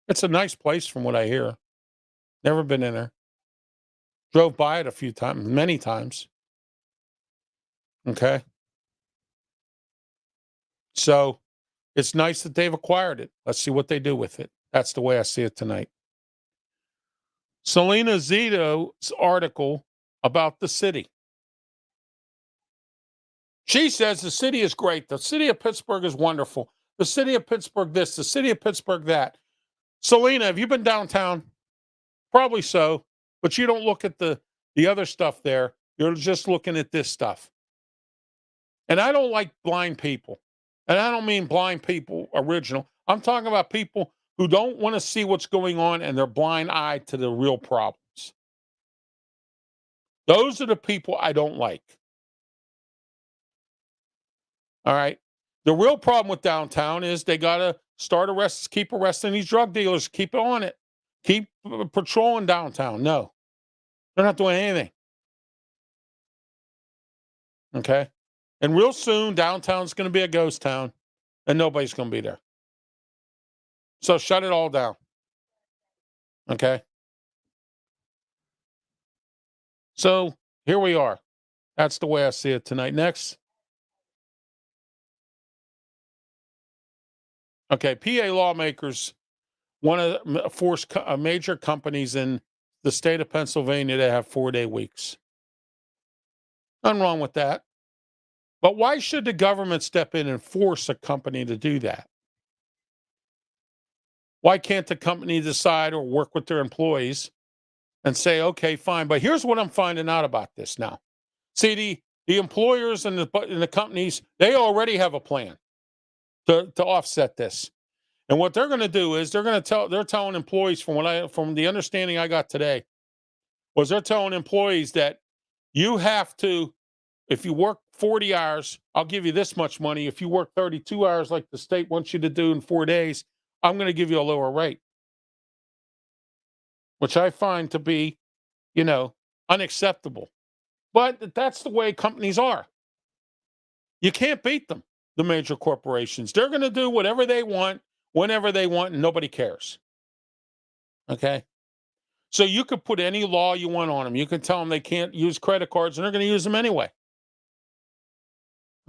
It's a nice place from what I hear. Never been in there. Drove by it a few times, many times. Okay. So it's nice that they've acquired it. Let's see what they do with it. That's the way I see it tonight. Selena Zito's article about the city. She says the city is great. The city of Pittsburgh is wonderful. The city of Pittsburgh this, the city of Pittsburgh that. Selena, have you been downtown? Probably so, but you don't look at the other stuff there. You're just looking at this stuff. And I don't like blind people. And I don't mean blind people original. I'm talking about people who don't want to see what's going on and they're blind-eyed to the real problems. Those are the people I don't like. All right. The real problem with downtown is they got to keep arresting these drug dealers, keep it on it, keep patrolling downtown. No, they're not doing anything. Okay. And real soon, downtown's going to be a ghost town and nobody's going to be there. So shut it all down. Okay. So here we are. That's the way I see it tonight. Next. Okay. PA lawmakers want to force major companies in the state of Pennsylvania to have 4-day weeks. Nothing wrong with that. But why should the government step in and force a company to do that? Why can't the company decide or work with their employees and say, okay, fine. But here's what I'm finding out about this now. See, the employers and the companies, they already have a plan to offset this. And what they're going to do is they're telling employees, from the understanding I got today, was they're telling employees that you have to, if you work 40 hours, I'll give you this much money. If you work 32 hours like the state wants you to do in 4 days, I'm going to give you a lower rate. Which I find to be, unacceptable. But that's the way companies are. You can't beat them, the major corporations. They're going to do whatever they want, whenever they want, and nobody cares. Okay? So you could put any law you want on them. You can tell them they can't use credit cards, and they're going to use them anyway.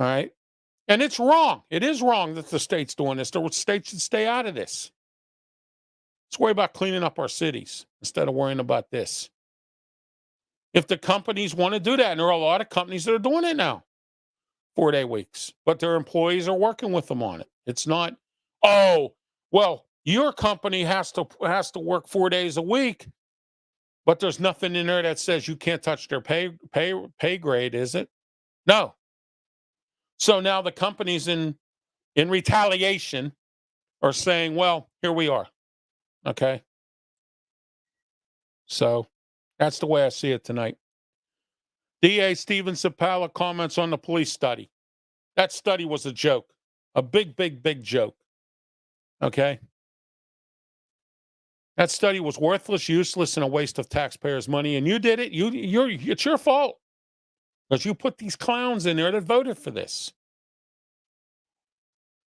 All right? And it's wrong. It is wrong that the state's doing this. The state should stay out of this. Let's worry about cleaning up our cities instead of worrying about this. If the companies want to do that, and there are a lot of companies that are doing it now, 4-day weeks, but their employees are working with them on it. It's not, oh, well, your company has to work 4 days a week, but there's nothing in there that says you can't touch their pay grade, is it? No. So now the companies in retaliation are saying, well, here we are. Okay. So that's the way I see it tonight. DA Steven Seppala comments on the police study. That study was a joke, a big, big, big joke. Okay. That study was worthless, useless, and a waste of taxpayers' money. And you did it. It's your fault because you put these clowns in there that voted for this.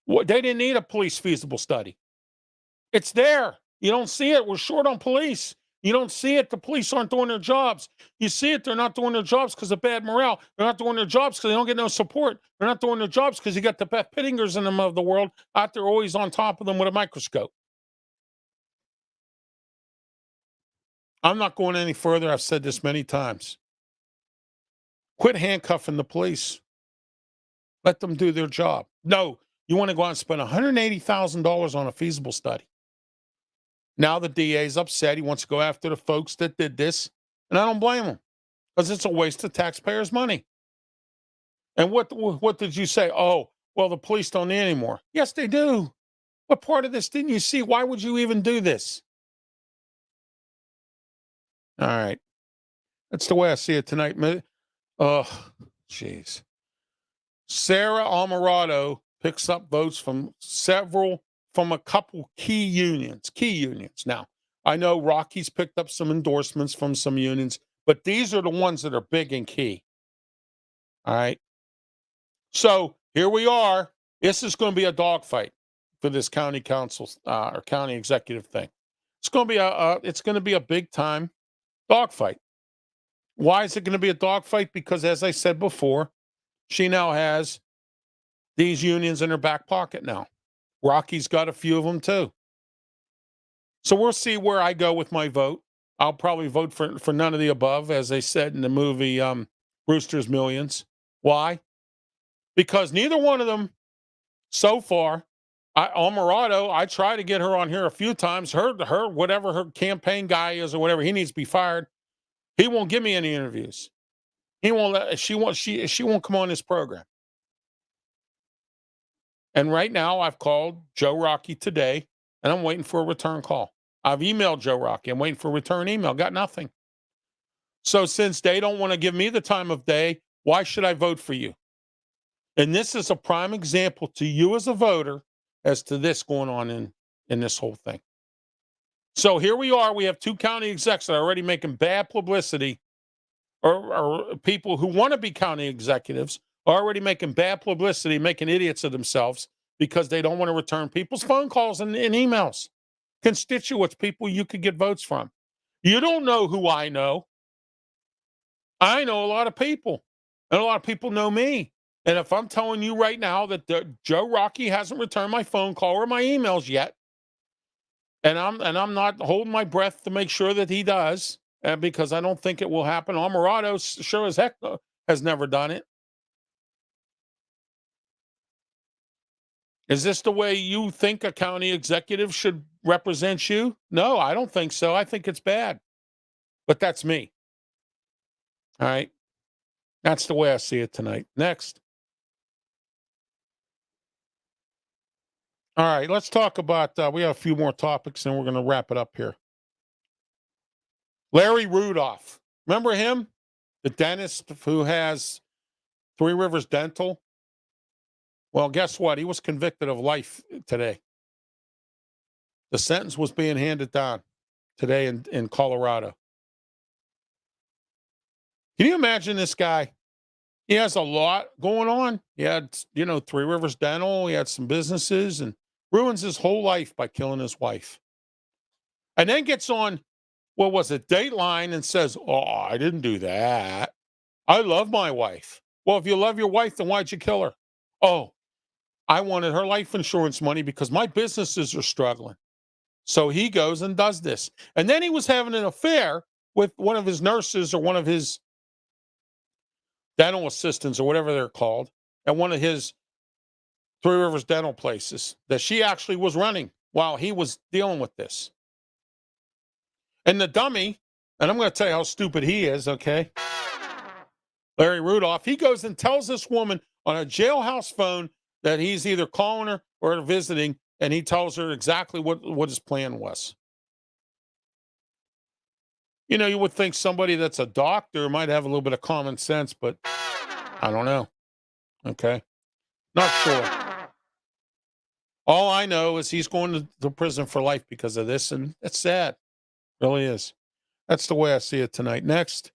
They didn't need a police feasible study. It's there. You don't see it. We're short on police. You don't see it. The police aren't doing their jobs. You see it. They're not doing their jobs because of bad morale. They're not doing their jobs because they don't get no support. They're not doing their jobs because you got the Beth Pittingers in them of the world out there always on top of them with a microscope. I'm not going any further. I've said this many times. Quit handcuffing the police. Let them do their job. No, you want to go out and spend $180,000 on a feasible study. Now the DA is upset. He wants to go after the folks that did this. And I don't blame him because it's a waste of taxpayers' money. And what did you say? Oh, well, the police don't need anymore. Yes, they do. What part of this didn't you see? Why would you even do this? All right. That's the way I see it tonight. Oh, jeez. Sarah Alvarado picks up votes from a couple key unions. Now, I know Rocky's picked up some endorsements from some unions, but these are the ones that are big and key. All right. So here we are. This is going to be a dogfight for this county council or county executive thing. It's going to be a big time dogfight. Why is it going to be a dogfight? Because as I said before, she now has these unions in her back pocket now. Rocky's got a few of them too. So we'll see where I go with my vote. I'll probably vote for none of the above, as they said in the movie Brewster's Millions. Why? Because neither one of them so far, Alvarado, I tried to get her on here a few times. Her, whatever her campaign guy is or whatever, he needs to be fired. He won't give me any interviews. He won't. She won't come on this program. And right now, I've called Joe Rocky today, and I'm waiting for a return call. I've emailed Joe Rocky. I'm waiting for a return email. Got nothing. So since they don't want to give me the time of day, why should I vote for you? And this is a prime example to you as a voter as to this going on in this whole thing. So here we are. We have 2 county execs that are already making bad publicity, or people who want to be county executives are already making bad publicity, making idiots of themselves because they don't want to return people's phone calls and emails. Constituents, people you could get votes from. You don't know who I know. I know a lot of people, and a lot of people know me. And if I'm telling you right now that Joe Rocky hasn't returned my phone call or my emails yet, and I'm not holding my breath to make sure that he does, because I don't think it will happen. Alvarado sure as heck has never done it. Is this the way you think a county executive should represent you? No, I don't think so. I think it's bad. But that's me. All right. That's the way I see it tonight. Next. All right, let's talk about, we have a few more topics and we're going to wrap it up here. Larry Rudolph. Remember him? The dentist who has Three Rivers Dental? Well, guess what? He was convicted of life today. The sentence was being handed down today in Colorado. Can you imagine this guy? He has a lot going on. He had, Three Rivers Dental. He had some businesses and ruins his whole life by killing his wife. And then gets on, what was it, Dateline, and says, oh, I didn't do that. I love my wife. Well, if you love your wife, then why'd you kill her? Oh, I wanted her life insurance money because my businesses are struggling. So he goes and does this. And then he was having an affair with one of his nurses or one of his dental assistants or whatever they're called at one of his Three Rivers Dental places that she actually was running while he was dealing with this. And the dummy, and I'm going to tell you how stupid he is, okay? Larry Rudolph, he goes and tells this woman on a jailhouse phone that he's either calling her or visiting, and he tells her exactly what his plan was. You would think somebody that's a doctor might have a little bit of common sense, but I don't know. Okay? Not sure. All I know is he's going to prison for life because of this, and it's sad. It really is. That's the way I see it tonight. Next,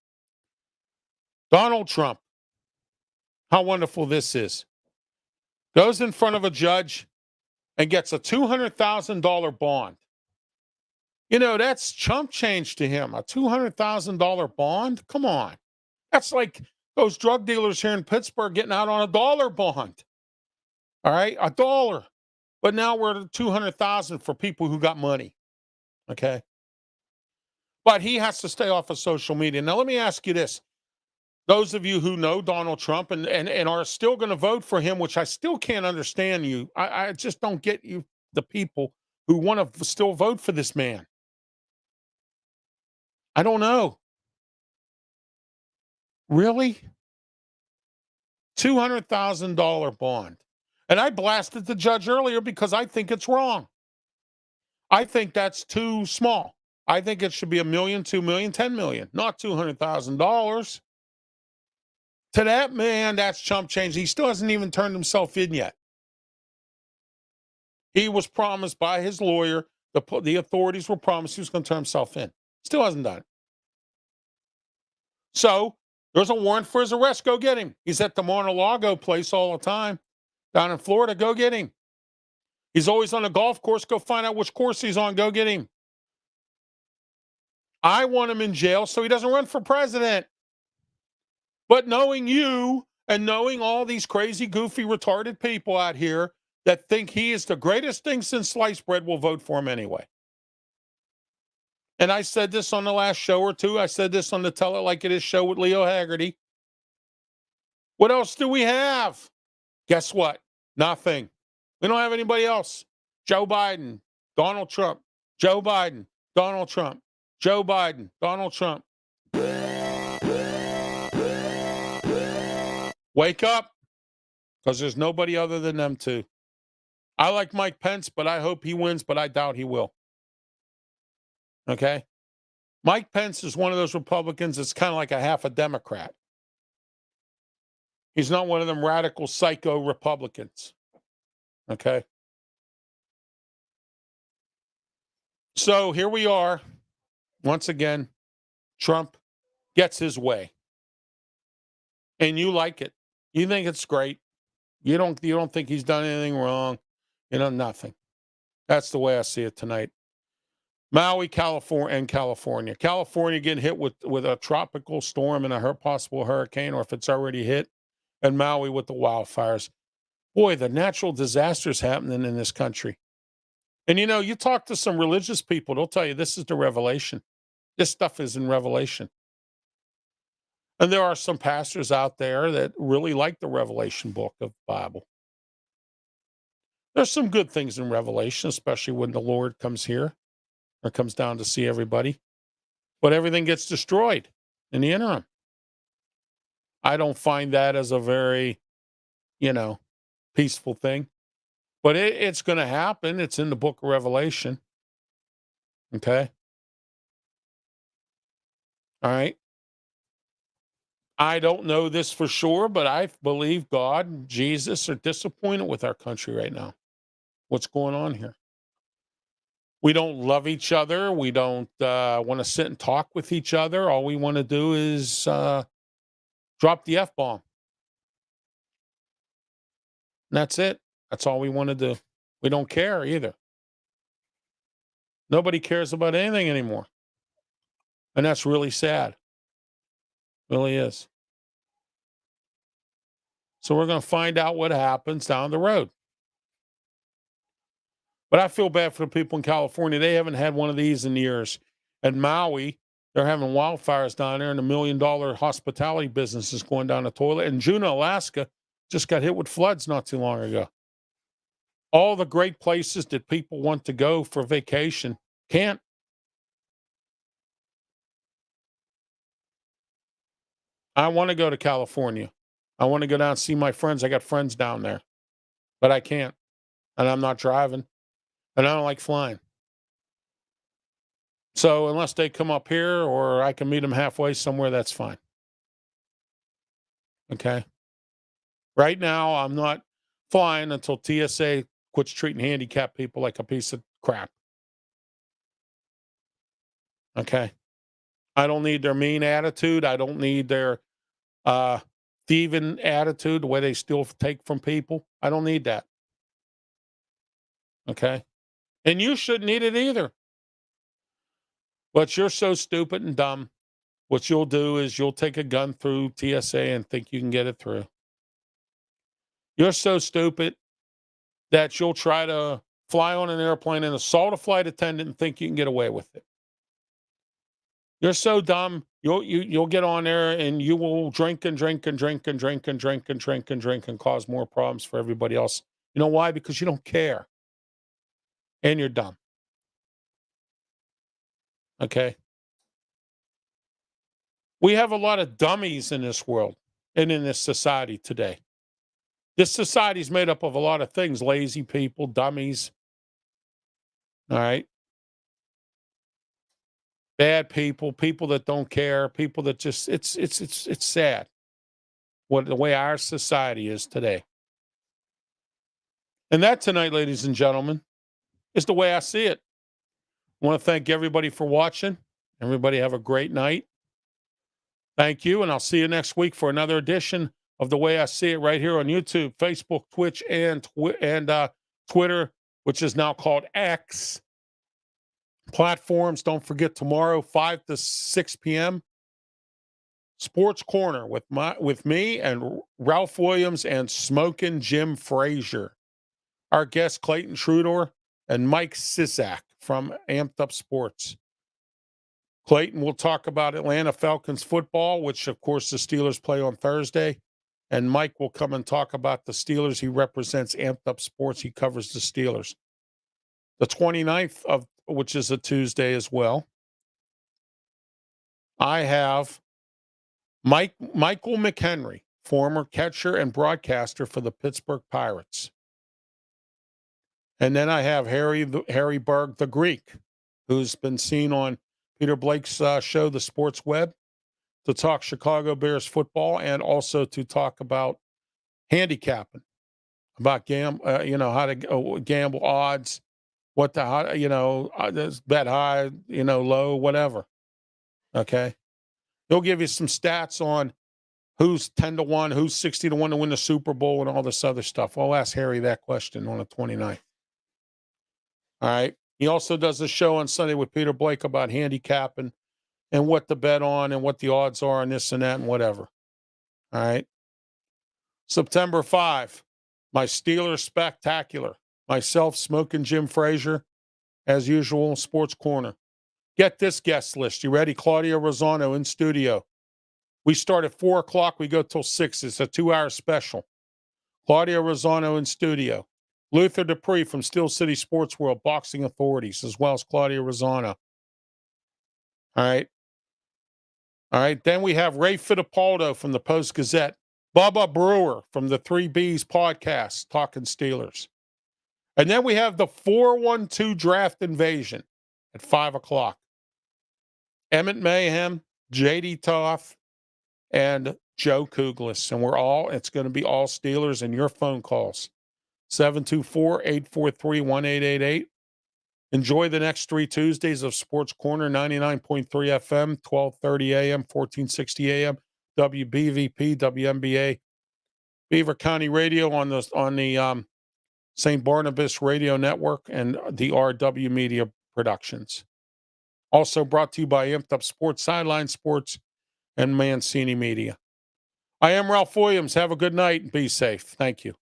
Donald Trump. How wonderful this is. Goes in front of a judge and gets a $200,000 bond. That's chump change to him. A $200,000 bond? Come on. That's like those drug dealers here in Pittsburgh getting out on $1 bond. All right? $1. But now we're at $200,000 for people who got money. Okay? But he has to stay off of social media. Now, let me ask you this. Those of you who know Donald Trump and are still going to vote for him, which I still can't understand you. I just don't get you, the people who want to still vote for this man. I don't know. Really? $200,000 bond. And I blasted the judge earlier because I think it's wrong. I think that's too small. I think it should be $1 million, $2 million, $10 million, not $200,000. To that man, that's chump change. He still hasn't even turned himself in yet. He was promised by his lawyer, the authorities were promised he was going to turn himself in. Still hasn't done it. So there's a warrant for his arrest. Go get him. He's at the Mar-a-Lago place all the time down in Florida. Go get him. He's always on a golf course. Go find out which course he's on. Go get him. I want him in jail so he doesn't run for president. But knowing you and knowing all these crazy, goofy, retarded people out here that think he is the greatest thing since sliced bread will vote for him anyway. And I said this on the last show or two. I said this on the Tell It Like It Is show with Leo Haggerty. What else do we have? Guess what? Nothing. We don't have anybody else. Joe Biden, Donald Trump, Joe Biden, Donald Trump, Joe Biden, Donald Trump. Wake up, because there's nobody other than them two. I like Mike Pence, but I hope he wins, but I doubt he will. Okay? Mike Pence is one of those Republicans that's kind of like a half a Democrat. He's not one of them radical psycho Republicans. Okay. So here we are. Once again, Trump gets his way. And you like it. You think it's great. You don't think he's done anything wrong. Nothing. That's the way I see it tonight. Maui, California. California getting hit with a tropical storm and a possible hurricane, or if it's already hit, and Maui with the wildfires. Boy, the natural disasters happening in this country. And you talk to some religious people, they'll tell you this is the revelation. This stuff is in Revelation. And there are some pastors out there that really like the Revelation book of the Bible. There's some good things in Revelation, especially when the Lord comes here or comes down to see everybody. But everything gets destroyed in the interim. I don't find that as a very, peaceful thing. But it's going to happen. It's in the book of Revelation. Okay? All right? I don't know this for sure, but I believe God and Jesus are disappointed with our country right now. What's going on here? We don't love each other. We don't want to sit and talk with each other. All we want to do is drop the F-bomb. And that's it. That's all we want to do. We don't care either. Nobody cares about anything anymore. And that's really sad. Really is. So we're going to find out what happens down the road. But I feel bad for the people in California. They haven't had one of these in years. And Maui, they're having wildfires down there, and $1 million hospitality business is going down the toilet. And Juneau, Alaska, just got hit with floods not too long ago. All the great places that people want to go for vacation can't. I want to go to California. I want to go down and see my friends. I got friends down there, but I can't. And I'm not driving. And I don't like flying. So unless they come up here or I can meet them halfway somewhere, that's fine. Okay. Right now, I'm not flying until TSA quits treating handicapped people like a piece of crap. Okay. I don't need their mean attitude. I don't need their thieving attitude, the way they still take from people. I don't need that. Okay. And you shouldn't need it either. But you're so stupid and dumb. What you'll do is you'll take a gun through TSA and think you can get it through. You're so stupid that you'll try to fly on an airplane and assault a flight attendant and think you can get away with it. You're so dumb, you'll get on there and you will drink and drink and drink and drink and drink and drink and drink and cause more problems for everybody else. You know why? Because you don't care. And you're dumb. Okay? We have a lot of dummies in this world and in this society today. This society is made up of a lot of things: lazy people, dummies. All right. Bad people, people that don't care, people that just it's sad the way our society is today. And that tonight, ladies and gentlemen, is the way I see it. I want to thank everybody for watching. Everybody have a great night. Thank you, and I'll see you next week for another edition of The Way I See It right here on YouTube, Facebook, Twitch, and Twitter, which is now called X. Platforms, don't forget tomorrow, 5 to 6 p.m. Sports Corner with me and Ralph Williams and Smokin' Jim Frazier. Our guest, Clayton Trudor and Mike Sizak from Amped Up Sports. Clayton will talk about Atlanta Falcons football, which, of course, the Steelers play on Thursday. And Mike will come and talk about the Steelers. He represents Amped Up Sports. He covers the Steelers. The 29th, which is a Tuesday as well, I have Michael McHenry, former catcher and broadcaster for the Pittsburgh Pirates. And then I have Harry Berg, the Greek, who's been seen on Peter Blake's show, The Sports Web, to talk Chicago Bears football and also to talk about handicapping, about how to gamble odds, bet high, low, whatever. Okay. He'll give you some stats on who's 10-1, who's 60-1 to win the Super Bowl and all this other stuff. I'll ask Harry that question on the 29th. All right. He also does a show on Sunday with Peter Blake about handicapping and what to bet on and what the odds are and this and that and whatever. All right. September 5, my Steelers Spectacular. Myself, Smoking Jim Frazier, as usual, Sports Corner. Get this guest list. You ready? Claudia Rosano in studio. We start at 4 o'clock. We go till 6. It's a 2-hour special. Claudia Rosano in studio. Luther Dupree from Steel City Sports World, Boxing Authorities, as well as Claudia Rosano. All right. All right. Then we have Ray Fittipaldo from the Post-Gazette. Bubba Brewer from the 3Bs podcast, talking Steelers. And then we have the 412 Draft Invasion at 5 o'clock. Emmett Mayhem, J.D. Toth, and Joe Kuglis. And it's going to be all Steelers and your phone calls. 724-843-1888. Enjoy the next 3 Tuesdays of Sports Corner, 99.3 FM, 1230 AM, 1460 AM, WBVP, WNBA, Beaver County Radio on the St. Barnabas Radio Network, and the RW Media Productions. Also brought to you by Amped Up Sports, Sideline Sports, and Mancini Media. I am Ralph Williams. Have a good night and be safe. Thank you.